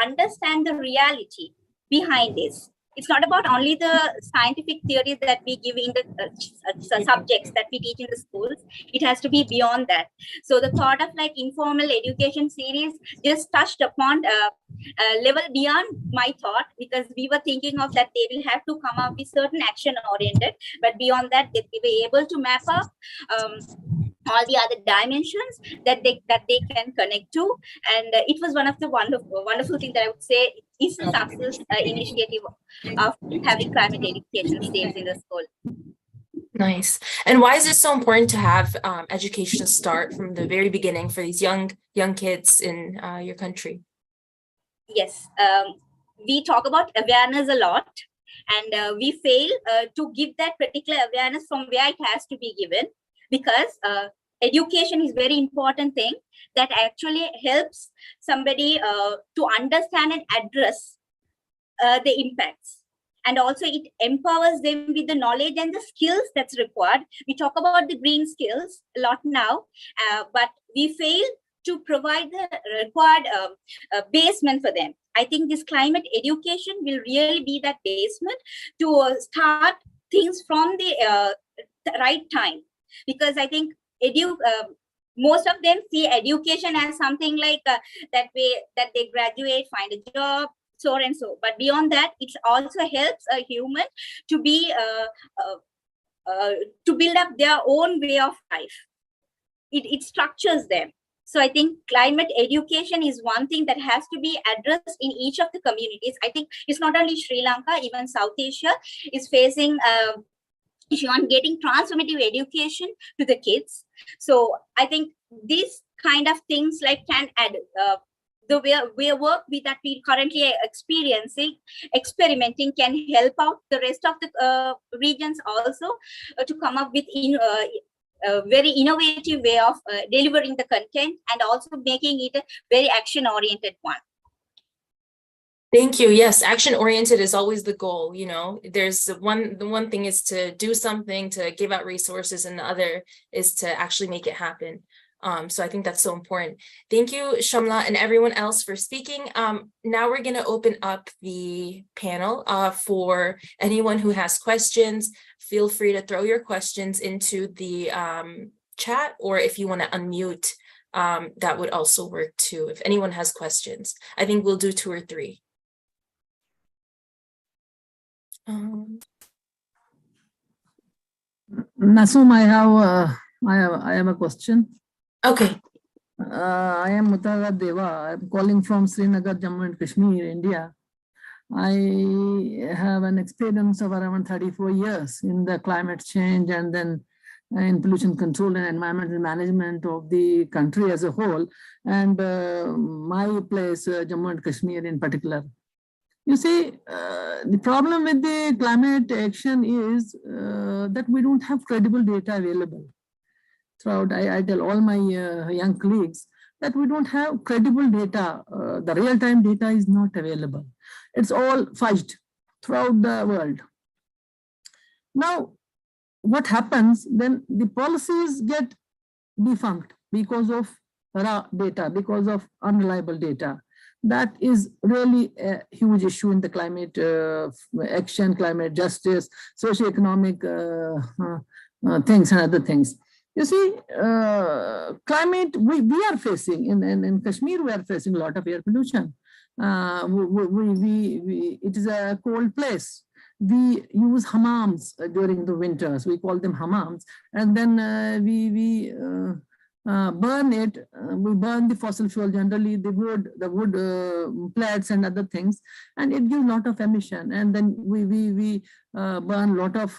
understand the reality behind this. It's not about only the scientific theories that we give in the subjects that we teach in the schools. It has to be beyond that. So the thought of like informal education series just touched upon a level beyond my thought, because we were thinking of that they will have to come up with certain action oriented, but beyond that they were able to map up all the other dimensions that they can connect to. And it was one of the wonderful thing that I would say is the success initiative of having climate education saves in the school. Nice. And why is it so important to have education start from the very beginning for these young kids in your country? Yes, we talk about awareness a lot, and we fail to give that particular awareness from where it has to be given, because education is very important thing that actually helps somebody to understand and address the impacts. And also it empowers them with the knowledge and the skills that's required. We talk about the green skills a lot now, but we fail to provide the required basement for them. I think this climate education will really be that basement to start things from the right time. Because I think most of them see education as something like that they graduate, find a job, so and so. But beyond that, it also helps a human to be to build up their own way of life. It structures them. So I think climate education is one thing that has to be addressed in each of the communities. I think it's not only Sri Lanka, even South Asia is facing issue on getting transformative education to the kids. So I think these kind of things like can add the way work that we currently experimenting can help out the rest of the regions also to come up with a very innovative way of delivering the content and also making it a very action-oriented one. Thank you. Yes, action-oriented is always the goal. You know, there's the one thing is to do something, to give out resources, and the other is to actually make it happen. So I think that's so important. Thank you, Shamla, and everyone else for speaking. Now we're going to open up the panel for anyone who has questions. Feel free to throw your questions into the chat, or if you want to unmute, that would also work too. If anyone has questions, I think we'll do 2 or 3. Maysoon, I have a question. Okay. I am Mutara Deva. I'm calling from Srinagar, Jammu and Kashmir, India. I have an experience of around 34 years in the climate change and then in pollution control and environmental management of the country as a whole, and my place, Jammu and Kashmir in particular. You see, the problem with the climate action is that we don't have credible data available. Throughout, I tell all my young colleagues that we don't have credible data. The real-time data is not available. It's all fudged throughout the world. Now, what happens then? The policies get defunct because of raw data, because of unreliable data. That is really a huge issue in the climate action, climate justice, socioeconomic things and other things. You see, climate, we are facing, in Kashmir, we are facing a lot of air pollution. It is a cold place. We use hammams during the winters. We call them hammams. And then we burn it. We burn the fossil fuel, generally the wood plants and other things, and it gives a lot of emission. And then we burn a lot of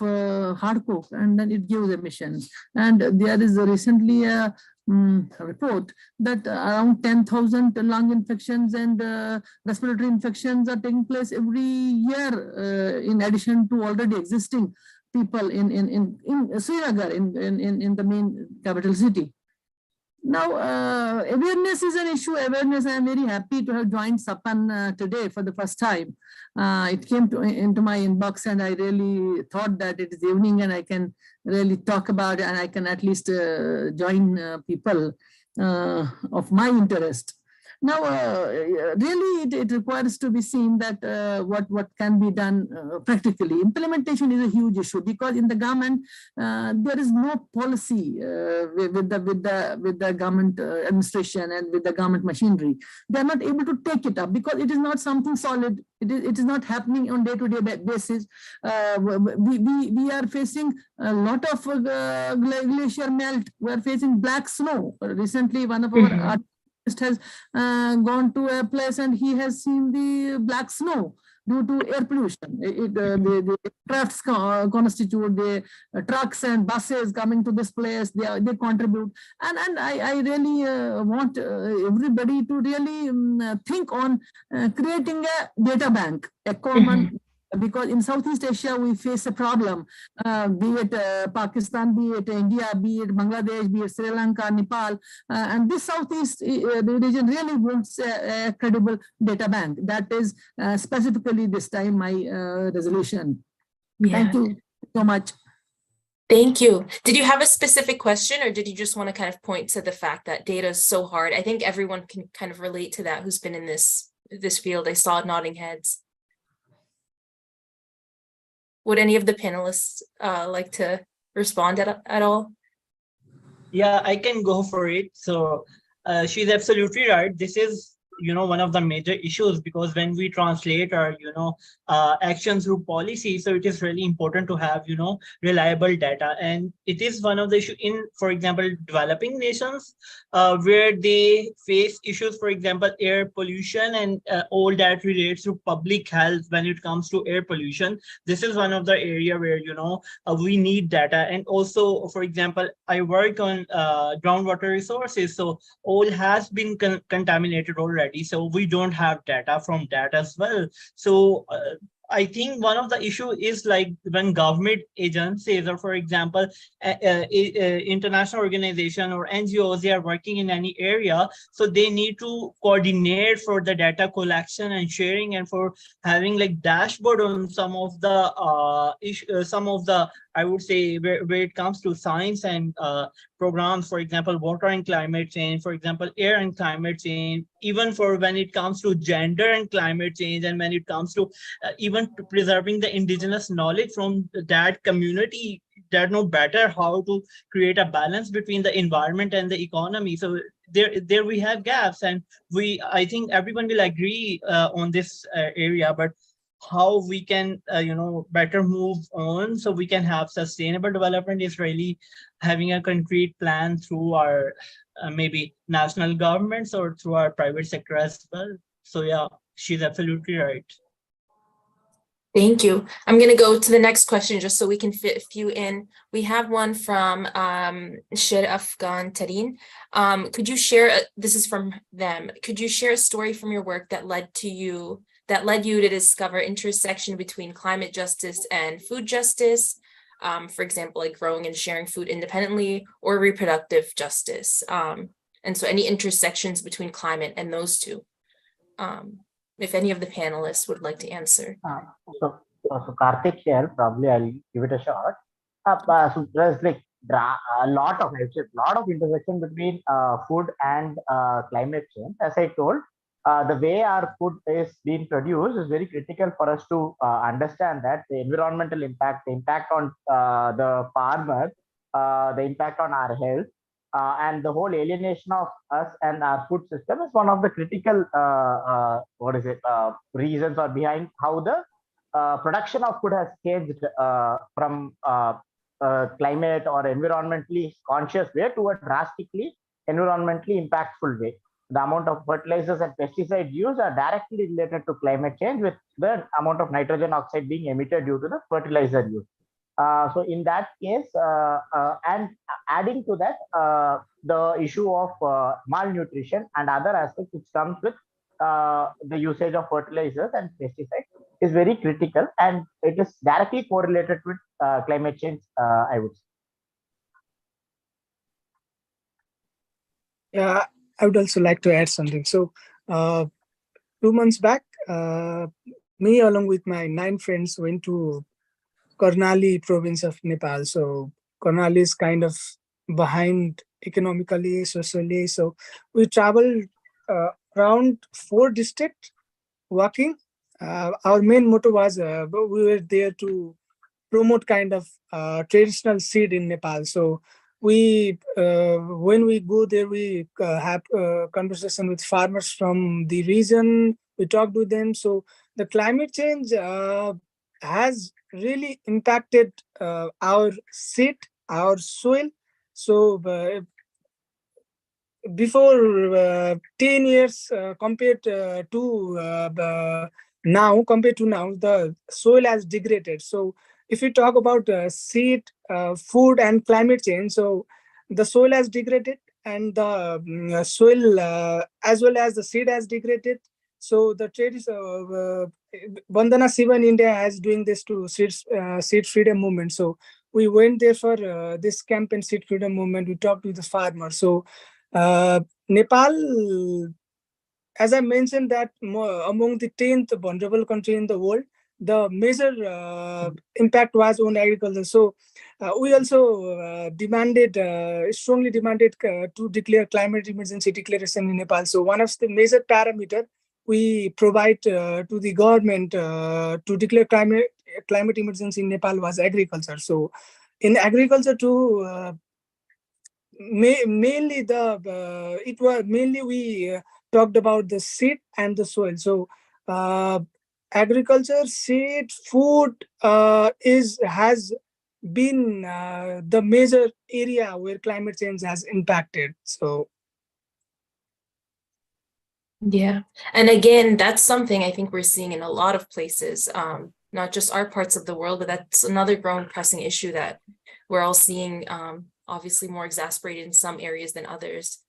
hard coke, and then it gives emissions. And there is recently a report that around 10,000 lung infections and respiratory infections are taking place every year, in addition to already existing people in Srinagar, in the main capital city. Now, awareness is an issue. Awareness, I am very happy to have joined Sapan today for the first time. It came into my inbox, and I really thought that it is evening and I can really talk about it, and I can at least join people of my interest. Now, really, it requires to be seen that what can be done practically. Implementation is a huge issue because in the government there is no policy with the government administration and with the government machinery. They are not able to take it up because it is not something solid. It is not happening on day-to-day basis. We are facing a lot of glacier melt. We are facing black snow. Recently, one of our artists has gone to a place and he has seen the black snow due to air pollution. The crafts constitute the trucks and buses coming to this place. They contribute, and I really want everybody to really think on creating a data bank, a common. Because in Southeast Asia, we face a problem, be it Pakistan, be it India, be it Bangladesh, be it Sri Lanka, Nepal, and this Southeast region really wants a credible data bank. That is specifically this time my resolution. Thank you so much. Thank you. Did you have a specific question, or did you just want to kind of point to the fact that data is so hard? I think everyone can kind of relate to that who's been in this field. I saw nodding heads. Would any of the panelists like to respond at all? Yeah, I can go for it. So she's absolutely right. This is, one of the major issues, because when we translate our, actions through policy, so it is really important to have, reliable data. And it is one of the issues in, for example, developing nations, where they face issues, for example, air pollution and all that relates to public health when it comes to air pollution. This is one of the area where, we need data. And also, for example, I work on groundwater resources. So all has been contaminated already. So we don't have data from that as well. So I think one of the issue is like when government agencies, or for example, international organization or NGOs, they are working in any area, so they need to coordinate for the data collection and sharing, and for having like dashboard on some of the I would say where it comes to science and programs, for example, water and climate change, for example, air and climate change, even for when it comes to gender and climate change, and when it comes to even preserving the indigenous knowledge from that community that know better how to create a balance between the environment and the economy. So there we have gaps, and I think everyone will agree on this area, but how we can better move on so we can have sustainable development is really having a concrete plan through our maybe national governments or through our private sector as well. So yeah, she's absolutely right. Thank you. I'm going to go to the next question just so we can fit a few in. We have one from Shir Afghan Tareen. Could you share, this is from them, could you share a story from your work that led you to discover intersection between climate justice and food justice? For example, like growing and sharing food independently, or reproductive justice. And so any intersections between climate and those two. If any of the panelists would like to answer. So Karthik here, probably I'll give it a shot. So there's like a lot of intersection between food and climate change. As I told, the way our food is being produced is very critical for us to understand that the environmental impact, the impact on the farmer, the impact on our health, and the whole alienation of us and our food system is one of the critical reasons or behind how the production of food has changed from climate or environmentally conscious way to a drastically environmentally impactful way. The amount of fertilizers and pesticides used are directly related to climate change, with the amount of nitrogen oxide being emitted due to the fertilizer use. So in that case, and adding to that, the issue of malnutrition and other aspects which comes with the usage of fertilizers and pesticides is very critical, and it is directly correlated with climate change, I would say. Yeah, I would also like to add something. So 2 months back, me along with my 9 friends went to Karnali province of Nepal. So Karnali is kind of behind economically, socially. So we traveled around 4 districts walking. Our main motto was we were there to promote kind of traditional seed in Nepal. So we, when we go there, we have conversation with farmers from the region. We talked with them. So the climate change has really impacted our seed, our soil. So before 10 years compared to now, the soil has degraded. So if we talk about seed, food, and climate change, so the soil has degraded, and the soil as well as the seed has degraded. So the trade is Vandana Shiva in India has doing this to seed freedom movement. So we went there for this campaign, seed freedom movement. We talked with the farmers. So Nepal, as I mentioned, that among the 10th vulnerable country in the world, the major impact was on agriculture. So we also strongly demanded to declare climate emergency declaration in Nepal. So one of the major parameter we provide to the government to declare climate emergency in Nepal was agriculture. So in agriculture too, mainly we talked about the seed and the soil. So agriculture, seed, food has been the major area where climate change has impacted. So Yeah. And again, that's something I think we're seeing in a lot of places, not just our parts of the world, but that's another growing pressing issue that we're all seeing, obviously more exasperated in some areas than others.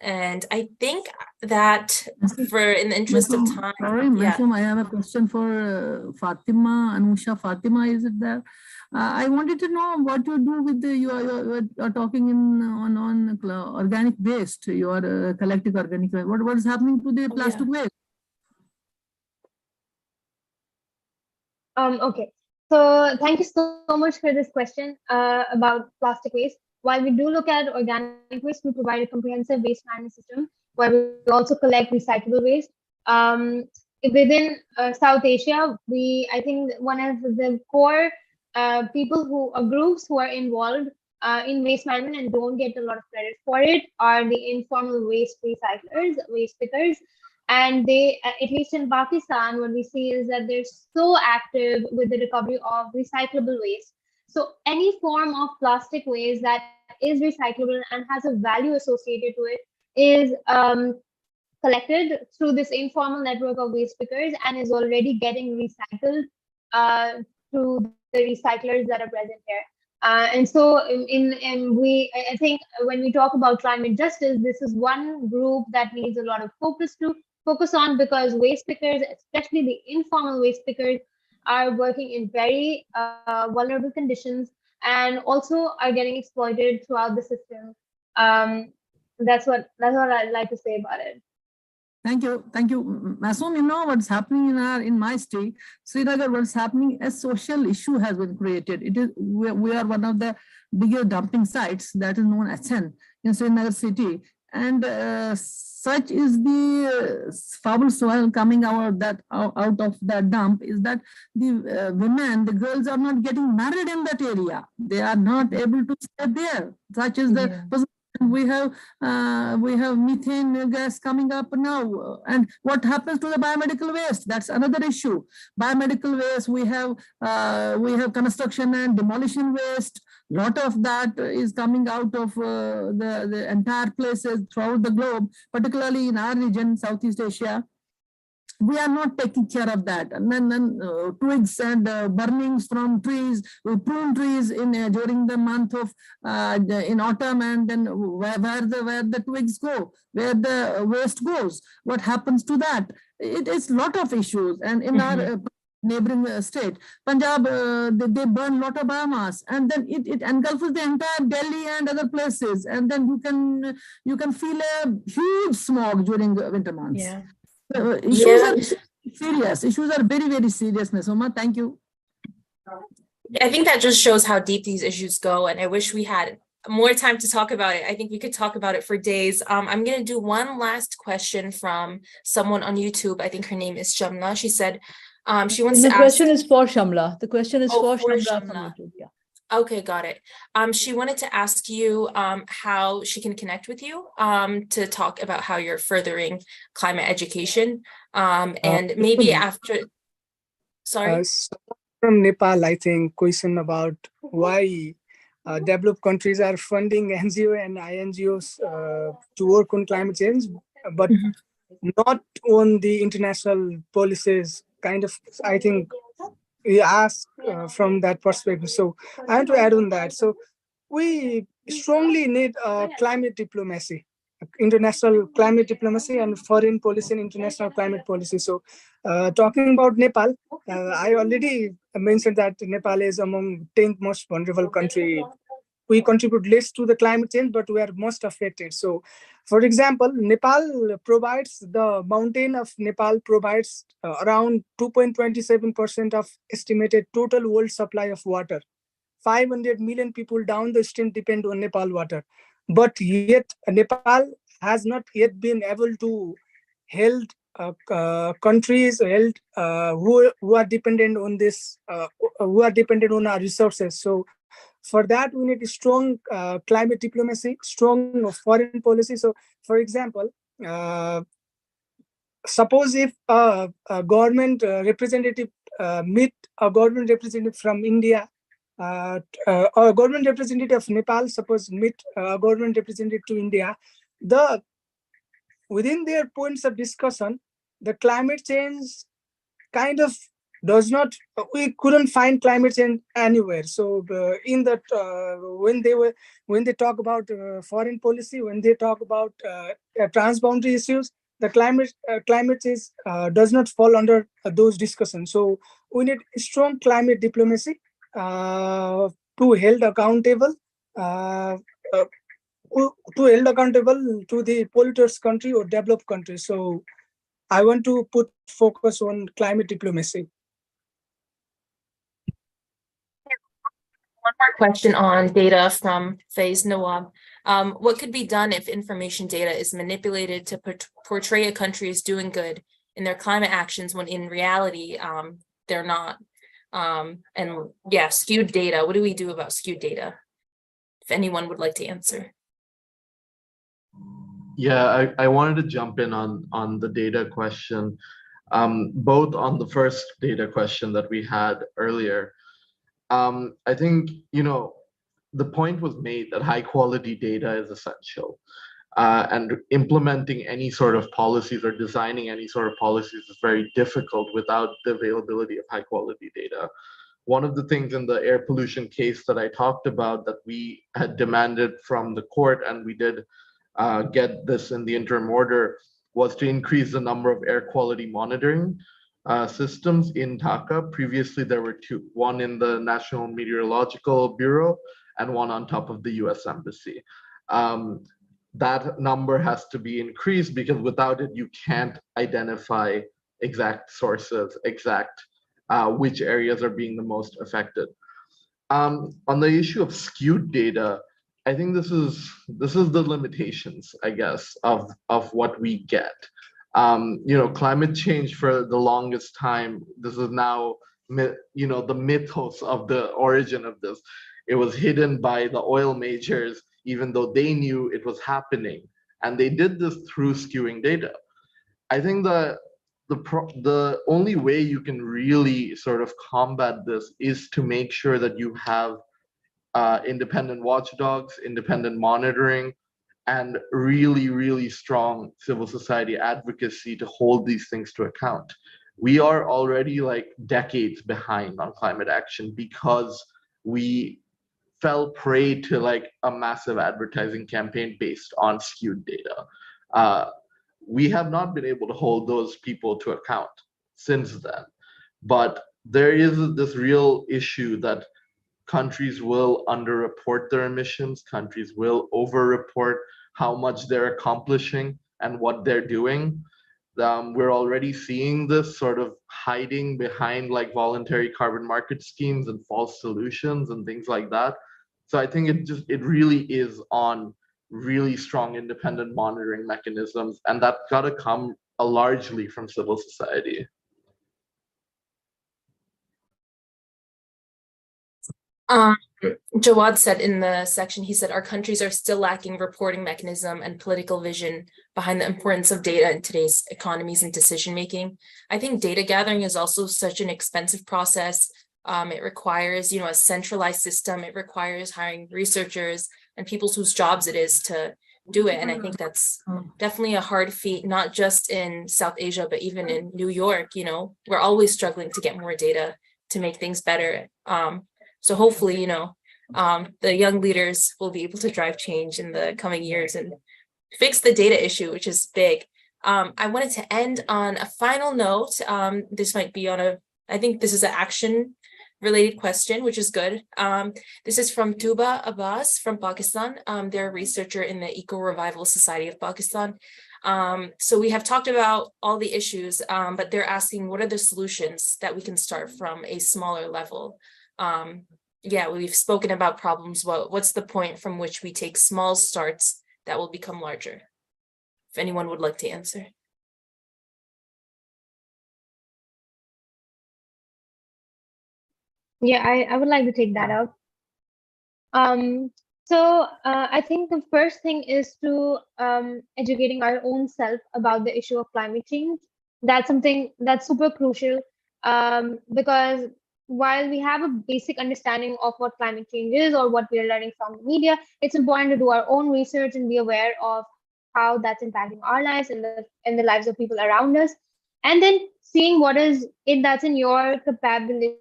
And I think that in the interest of time. Sorry, I have a question for Fatima, Anusha Fatima, is it there? I wanted to know what you do with you are talking on organic waste, you are collecting organic waste. What is happening to the plastic waste? Okay, so thank you so much for this question about plastic waste. While we do look at organic waste, we provide a comprehensive waste management system where we also collect recyclable waste. Within South Asia, I think one of the core groups who are involved in waste management and don't get a lot of credit for it are the informal waste recyclers, waste pickers. And they, at least in Pakistan, what we see is that they're so active with the recovery of recyclable waste. So any form of plastic waste that is recyclable and has a value associated to it is collected through this informal network of waste pickers and is already getting recycled through the recyclers that are present here. And so I think when we talk about climate justice, this is one group that needs a lot of focus on, because waste pickers, especially the informal waste pickers, are working in very vulnerable conditions and also are getting exploited throughout the system. That's what I'd like to say about it. Thank you. Maysoon, you know what's happening in my state, Srinagar, what's happening, a social issue has been created. We are one of the biggest dumping sites that is known as SN in Srinagar city. And such is the foul soil coming out of that dump is that the women, the girls are not getting married in that area. They are not able to stay there. Such is the position. We have methane gas coming up now. And what happens to the biomedical waste? That's another issue. Biomedical waste, we have construction and demolition waste. Lot of that is coming out of the entire places throughout the globe, particularly in our region, Southeast Asia. We are not taking care of that. And then twigs and burnings from trees, we prune trees during the month of in autumn, and then where the twigs go, where the waste goes, what happens to that? It is a lot of issues. And in our neighboring state, Punjab, they burn a lot of biomass, and then it engulfs the entire Delhi and other places, and then you can feel a huge smog during the winter months. Yeah. Issues are serious. Issues are very, very serious, Maysoon. Thank you. I think that just shows how deep these issues go, and I wish we had more time to talk about it. I think we could talk about it for days. I'm going to do one last question from someone on YouTube. I think her name is Shamla. She said she wants to ask. The question is for Shamla. The question is for for Shamla from Shamla. YouTube. Yeah. Okay, got it. She wanted to ask you how she can connect with you to talk about how you're furthering climate education. And maybe after, sorry. From Nepal, I think, question about why developed countries are funding NGO and INGOs to work on climate change, but not on the international policies. Kind of, I think, we ask from that perspective. So I want to add on that. So we strongly need climate diplomacy, international climate diplomacy, and foreign policy and international climate policy. So talking about Nepal, I already mentioned that Nepal is among 10th most vulnerable country. We contribute less to the climate change, but we are most affected. So, for example, Nepal provides, the mountain of Nepal provides around 2.27% of estimated total world supply of water. 500 million people down the stream depend on Nepal water. But yet, Nepal has not yet been able to help countries who are dependent on this, who are dependent on our resources. So for that, we need strong climate diplomacy, strong foreign policy. So, for example, suppose if a government representative meet a government representative from India, a government representative of Nepal, suppose meet a government representative to India, within their points of discussion, the climate change kind of does not, we couldn't find climate change anywhere. So in that, when they talk about foreign policy, when they talk about transboundary issues, the climate change does not fall under those discussions. So we need strong climate diplomacy to held accountable to the polluters country or developed country. So I want to put focus on climate diplomacy. One more question on data from Faiz Nawab. What could be done if information data is manipulated to portray a country as doing good in their climate actions when in reality they're not? And yeah, skewed data. What do we do about skewed data? If anyone would like to answer. Yeah, I wanted to jump in on the data question, both on the first data question that we had earlier. I think, the point was made that high quality data is essential, and implementing any sort of policies or designing any sort of policies is very difficult without the availability of high quality data. One of the things in the air pollution case that I talked about that we had demanded from the court, and we did get this in the interim order, was to increase the number of air quality monitoring systems in Dhaka. Previously, there were two, one in the National Meteorological Bureau and one on top of the US Embassy. That number has to be increased because without it, you can't identify exact sources, which areas are being the most affected. On the issue of skewed data, I think this is the limitations, I guess, of what we get. Climate change for the longest time, this is now, the mythos of the origin of this. It was hidden by the oil majors, even though they knew it was happening. And they did this through skewing data. I think the only way you can really sort of combat this is to make sure that you have independent watchdogs, independent monitoring, and really, really strong civil society advocacy to hold these things to account. We are already like decades behind on climate action because we fell prey to like a massive advertising campaign based on skewed data. We have not been able to hold those people to account since then. But there is this real issue that countries will underreport their emissions, countries will overreport how much they're accomplishing and what they're doing. We're already seeing this sort of hiding behind like voluntary carbon market schemes and false solutions and things like that. So I think it really is on really strong independent monitoring mechanisms, and that's got to come largely from civil society. Jawad said in the section, he said, our countries are still lacking reporting mechanism and political vision behind the importance of data in today's economies and decision-making. I think data gathering is also such an expensive process. It requires, a centralized system. It requires hiring researchers and people whose jobs it is to do it. And I think that's definitely a hard feat, not just in South Asia, but even in New York, we're always struggling to get more data to make things better. So hopefully, the young leaders will be able to drive change in the coming years and fix the data issue, which is big. I wanted to end on a final note. This might be I think this is an action related question, which is good. This is from Tuba Abbas from Pakistan. They're a researcher in the Eco Revival Society of Pakistan. So we have talked about all the issues, but they're asking what are the solutions that we can start from a smaller level? Yeah, we've spoken about problems. What's the point from which we take small starts that will become larger? If anyone would like to answer. Yeah, I would like to take that up. I think the first thing is to educating our own self about the issue of climate change. That's something that's super crucial because while we have a basic understanding of what climate change is or what we are learning from the media, it's important to do our own research and be aware of how that's impacting our lives and the lives of people around us. And then seeing what is it that's in your capability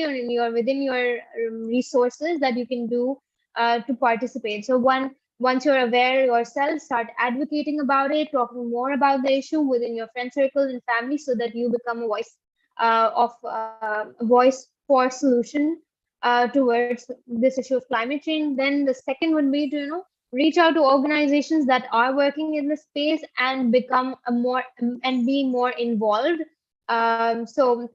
or within your resources that you can do to participate. So once you're aware yourself, start advocating about it, talking more about the issue within your friend circles and family, so that you become a voice for solution towards this issue of climate change. Then the second would be to reach out to organizations that are working in the space and become be more involved. So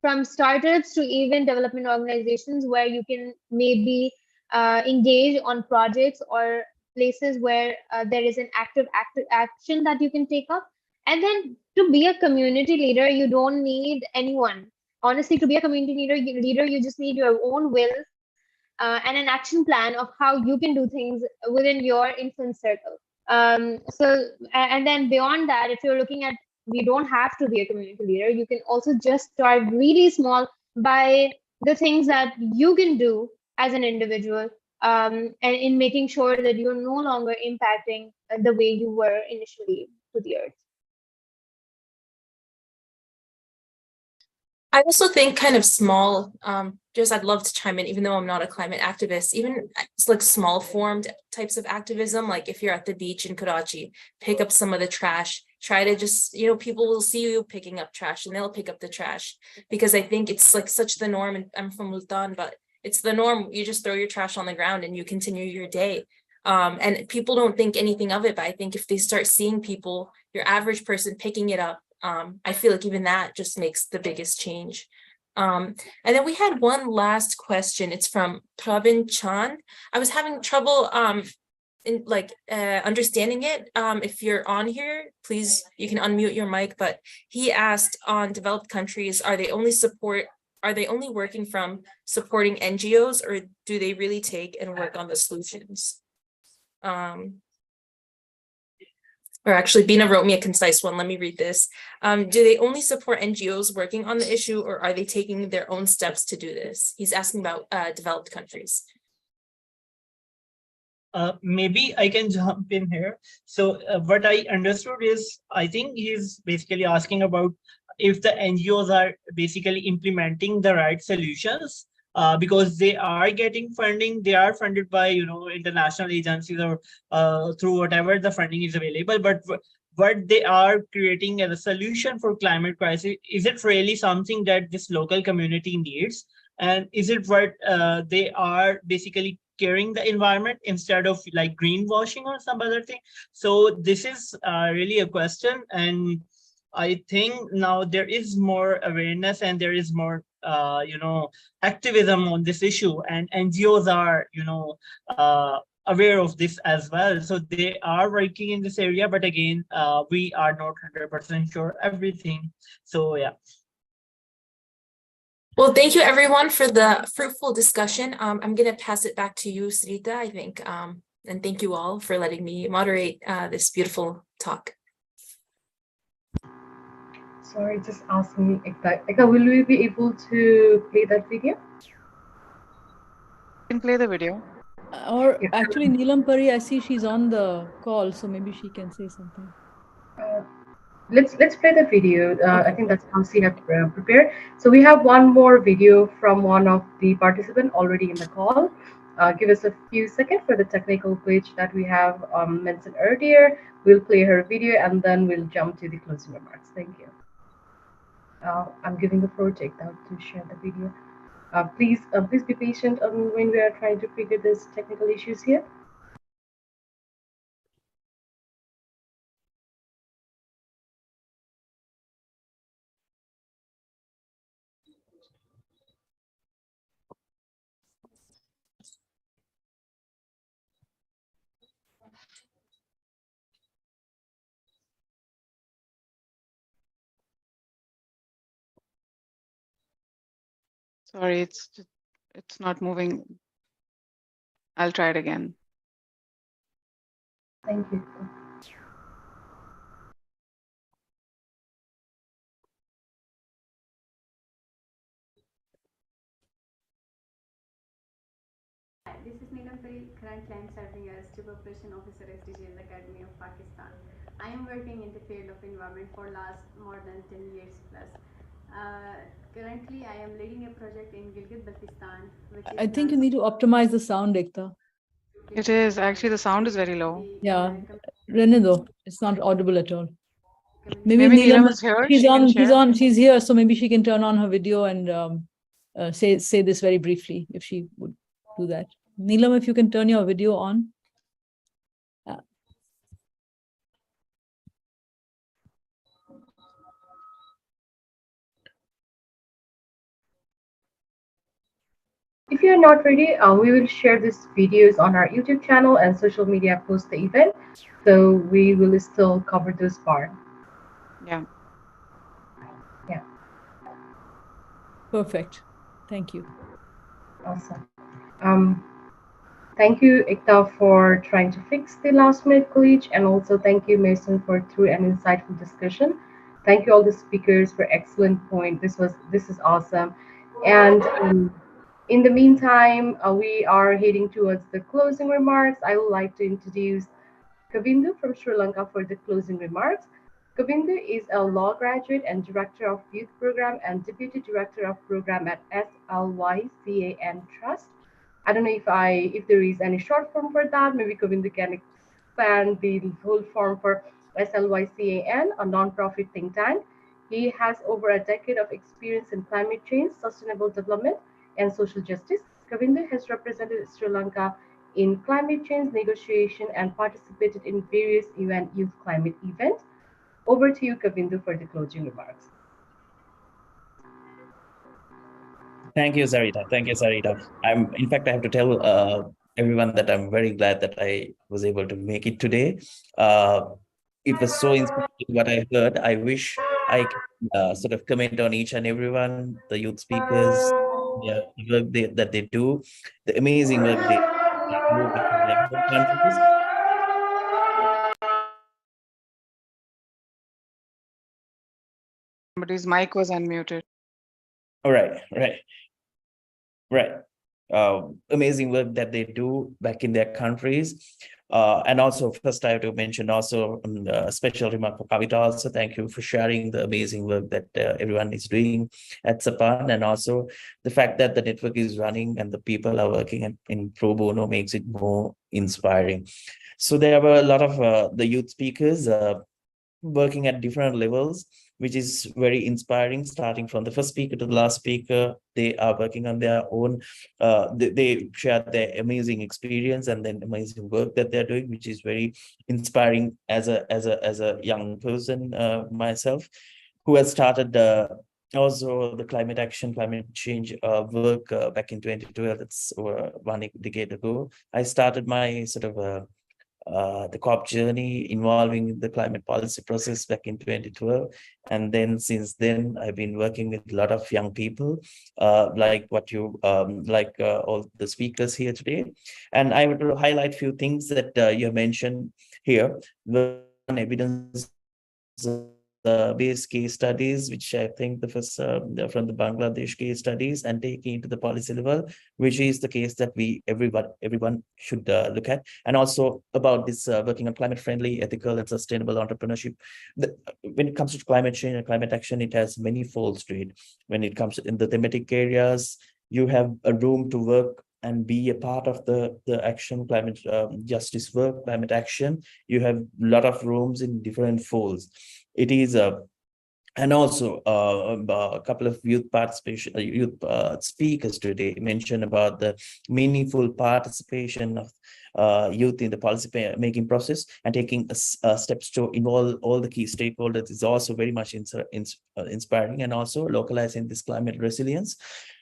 from startups to even development organizations where you can maybe engage on projects or places where there is an active action that you can take up. And then to be a community leader, you don't need anyone. Honestly, to be a community leader, you just need your own will and an action plan of how you can do things within your influence circle. And then beyond that, if you're looking at, we don't have to be a community leader. You can also just start really small by the things that you can do as an individual, and in making sure that you're no longer impacting the way you were initially to the earth. I also think kind of small, just I'd love to chime in, even though I'm not a climate activist, even it's like small formed types of activism. Like if you're at the beach in Karachi, pick up some of the trash, try to just, people will see you picking up trash and they'll pick up the trash, because I think it's like such the norm. And I'm from Multan, but it's the norm. You just throw your trash on the ground and you continue your day. And people don't think anything of it, but I think if they start seeing people, your average person picking it up, I feel like even that just makes the biggest change. And then we had one last question. It's from Pravin Chand. I was having trouble understanding it. If you're on here, please, you can unmute your mic. But he asked, on developed countries, are they only working from supporting NGOs, or do they really take and work on the solutions? Or actually, Bina wrote me a concise one. Let me read this. Do they only support NGOs working on the issue, or are they taking their own steps to do this? He's asking about developed countries. Maybe I can jump in here. So what I understood is, I think he's basically asking about if the NGOs are basically implementing the right solutions, because they are getting funding, they are funded by international agencies or through whatever the funding is available, but what they are creating as a solution for climate crisis, is it really something that this local community needs? And is it what they are basically caring the environment instead of like greenwashing or some other thing? So this is really a question, and I think now there is more awareness and there is more, activism on this issue, and NGOs are, aware of this as well. So they are working in this area, but again, we are not 100% sure everything. So yeah. Well, thank you everyone for the fruitful discussion. I'm going to pass it back to you, Sarita, I think. And thank you all for letting me moderate this beautiful talk. Sorry, just ask me, Ekta, will we be able to play that video? You can play the video. Or actually, Neelam Pari, I see she's on the call, so maybe she can say something. Let's play the video. Okay. I think that's how she had prepared. So we have one more video from one of the participants already in the call. Give us a few seconds for the technical glitch that we have mentioned earlier. We'll play her video and then we'll jump to the closing remarks. Thank you. I'm giving the floor to Ekta to share the video. Please be patient when we are trying to figure this technical issues here. Sorry, it's not moving. I'll try it again. Thank you. This is Neelam Pari. Currently I am serving as Chief Operation Officer SDGs Academy of Pakistan. I am working in the field of environment for last more than 10 years plus. Currently, I am leading a project in Gilgit-Baltistan. I think you need to optimize the sound, Ekta. It is. Actually, the sound is very low. Yeah. Renido, it's not audible at all. Maybe Neelam is here. She's here, so maybe she can turn on her video and say this very briefly, if she would do that. Neelam, if you can turn your video on. If you're not ready, we will share these videos on our YouTube channel and social media post the event. So we will still cover this part. Yeah. Yeah. Perfect. Thank you. Awesome. Thank you, Ekta, for trying to fix the last minute glitch, and also thank you, Maysoon, for through an insightful discussion. Thank you all the speakers for excellent point. This is awesome. And in the meantime, we are heading towards the closing remarks. I would like to introduce Kavindu from Sri Lanka for the closing remarks. Kavindu is a law graduate and Director of Youth Program and Deputy Director of Program at SLYCAN Trust. I don't know if there is any short form for that. Maybe Kavindu can expand the whole form for SLYCAN, a non-profit think tank. He has over a decade of experience in climate change, sustainable development, and social justice. Kavindu has represented Sri Lanka in climate change negotiation and participated in various UN youth climate events. Over to you, Kavindu, for the closing remarks. Thank you, Sarita. Thank you, Sarita. In fact, I have to tell everyone that I'm very glad that I was able to make it today. It was so inspiring what I heard. I wish I could sort of comment on each and everyone, the youth speakers, the work that they do, the amazing work they do in their home countries. Somebody's mic was unmuted. All right. Amazing work that they do back in their countries. And also, first I have to mention also a special remark for Kavita also. Thank you for sharing the amazing work that everyone is doing at Sapan, and also the fact that the network is running and the people are working in pro bono makes it more inspiring. So there were a lot of the youth speakers working at different levels, which is very inspiring, starting from the first speaker to the last speaker. They are working on their own. They share their amazing experience and then amazing work that they're doing, which is very inspiring as a young person myself, who has started also the climate action, climate change work back in 2012. That's over 1 decade ago. I started my sort of the COP journey involving the climate policy process back in 2012. And then since then, I've been working with a lot of young people, like what you, all the speakers here today. And I would highlight a few things that you mentioned here. One, evidence based case studies, which I think the first from the Bangladesh case studies, and taking into the policy level, which is the case that everyone should look at. And also about this working on climate friendly, ethical and sustainable entrepreneurship. When it comes to climate change and climate action, it has many folds to it. When it comes in the thematic areas, you have a room to work and be a part of the action, climate justice work, climate action. You have a lot of rooms in different folds. It is and also a couple of youth participation, speakers today mentioned about the meaningful participation of youth in the policy making process, and taking steps to involve all the key stakeholders is also very much inspiring, and also localizing this climate resilience,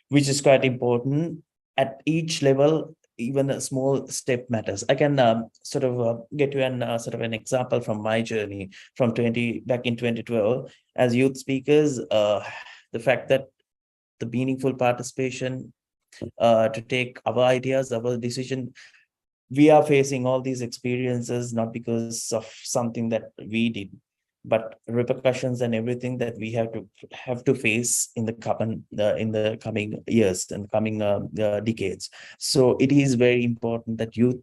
which is quite important at each level. Even a small step matters. I can sort of get you sort of an example from my journey from back in 2012 as youth speakers. The fact that the meaningful participation to take our ideas, our decision. We are facing all these experiences not because of something that we did, but repercussions and everything that we have to face in the coming years and coming decades. So it is very important that youth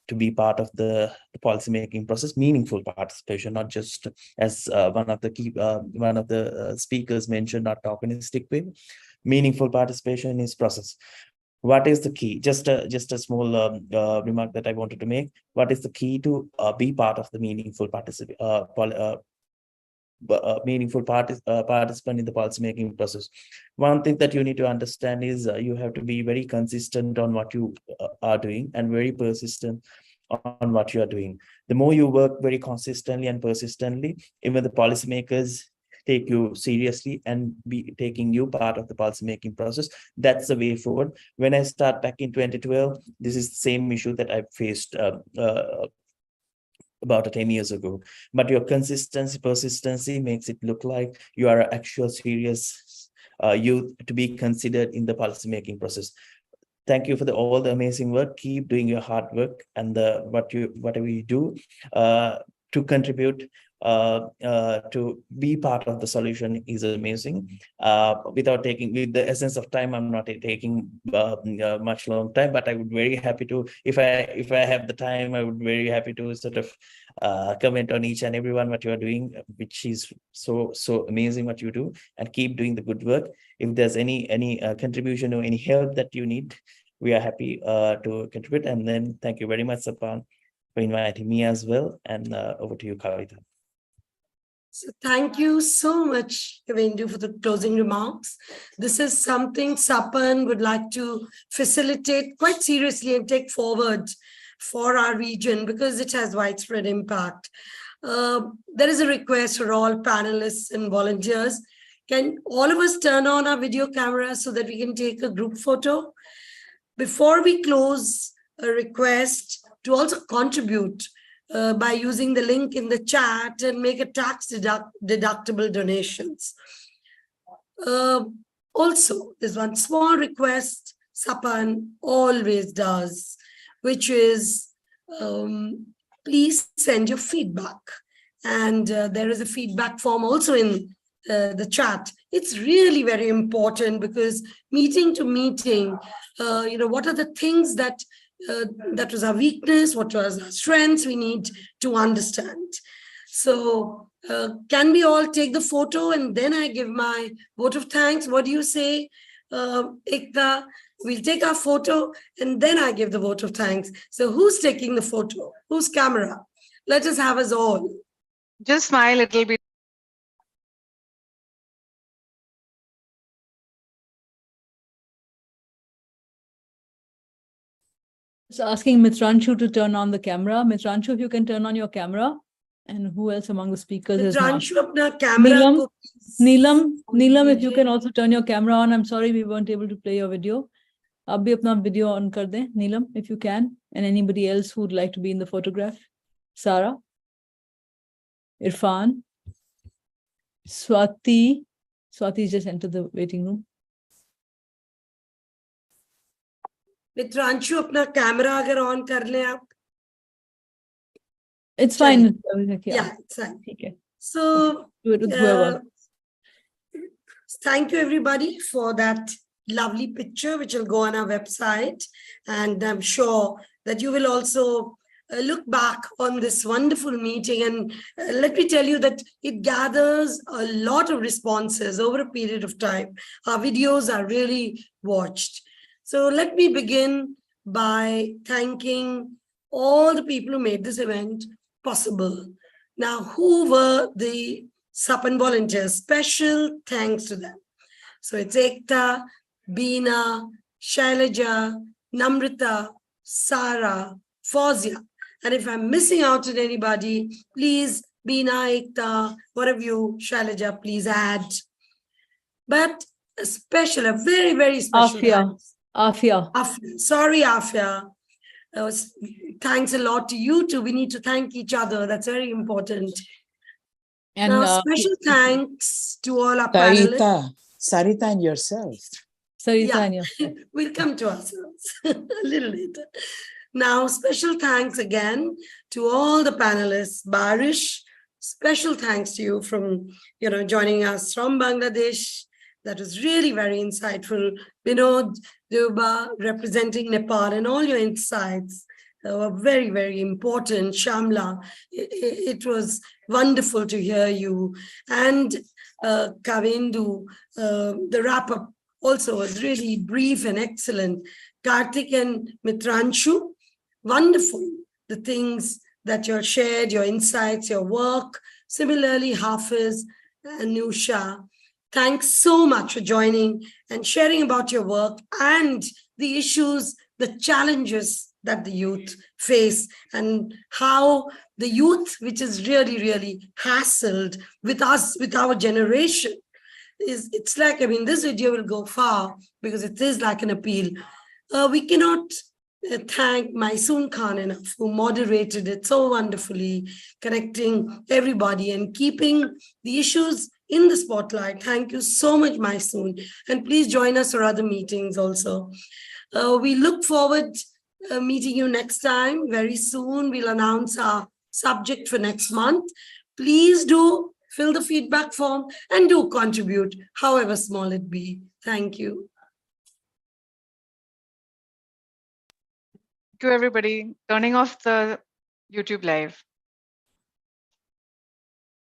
to be part of the policy making process, meaningful participation, not just as one of the speakers mentioned, not tokenistic way. Meaningful participation is process. What is the key? Just a small remark that I wanted to make. What is the key to be part of the meaningful participant in the policy making process? One thing that you need to understand is you have to be very consistent on what you are doing and very persistent on what you are doing. The more you work very consistently and persistently, even the policymakers take you seriously and be taking you part of the policy making process. That's the way forward. When I start back in 2012, this is the same issue that I faced about 10 years ago, but your persistency makes it look like you are an actual serious youth to be considered in the policymaking process. Thank you for all the amazing work. Keep doing your hard work, and whatever you do to contribute to be part of the solution is amazing. With the essence of time, I'm not taking much long time, but I would very happy to, if I have the time, I would very happy to sort of comment on each and everyone what you are doing, which is so amazing what you do, and keep doing the good work. If there's any contribution or any help that you need, we are happy to contribute. And then thank you very much, Sapan, for inviting me as well. And over to you, Kavita. So thank you so much, Kavindu, for the closing remarks. This is something Sapan would like to facilitate quite seriously and take forward for our region because it has widespread impact. There is a request for all panelists and volunteers. Can all of us turn on our video cameras so that we can take a group photo? Before we close, a request to also contribute by using the link in the chat and make a tax deductible donations. Also, there's one small request Sapan always does, which is please send your feedback. And there is a feedback form also in the chat. It's really very important because meeting to meeting, what are the things that was our weakness, what was our strengths, we need to understand. So can we all take the photo and then I give my vote of thanks? What do you say, Ekta? We'll take our photo and then I give the vote of thanks. So who's taking the photo? Whose camera? Let us have us all. Just smile, it'll be Just asking Mitranshu to turn on the camera. Mitranshu, if you can turn on your camera. And who else among the speakers is not? Mitranshu, apna camera Neelam, if you can also turn your camera on. I'm sorry we weren't able to play your video. आप भी अपना video on कर दें, Neelam, if you can. And anybody else who would like to be in the photograph. Sarah, Irfan, Swati just entered the waiting room. Mitranshu, apna camera agar on kar le aap. It's fine. Yeah, it's fine. Okay. So, Do it with whoever. thank you everybody for that lovely picture, which will go on our website. And I'm sure that you will also look back on this wonderful meeting. And let me tell you that it gathers a lot of responses over a period of time. Our videos are really watched. So let me begin by thanking all the people who made this event possible. Now, who were the Sapan volunteers? Special thanks to them. So it's Ekta, Beena, Shailaja, Namrita, Sara, Fauzia. And if I'm missing out on anybody, please, Beena, Ekta, one of you, Shailaja, please add. But a very, very special Afia. Sorry, Afia. Thanks a lot to you too. We need to thank each other. That's very important. And now, special thanks to all our panelists. Sarita and yourself. We'll come to ourselves a little later. Now, special thanks again to all the panelists. Barish, special thanks to you from, joining us from Bangladesh. That was really very insightful. Binod, Duba, representing Nepal, and all your insights were very, very important. Shamla, it was wonderful to hear you. And Kavindu, the wrap-up also was really brief and excellent. Karthik and Mitranshu, wonderful. The things that you shared, your insights, your work. Similarly, Hafiz, Anusha, thanks so much for joining and sharing about your work and the issues, the challenges that the youth face, and how the youth, which is really, really hassled with us, with our generation, it's like, this video will go far because it is like an appeal. We cannot thank Maysoon Khan enough, who moderated it so wonderfully, connecting everybody and keeping the issues in the spotlight. Thank you so much, Maysoon. And please join us for other meetings also. We look forward to meeting you next time. Very soon, we'll announce our subject for next month. Please do fill the feedback form and do contribute, however small it be. Thank you. Thank you, everybody. Turning off the YouTube live.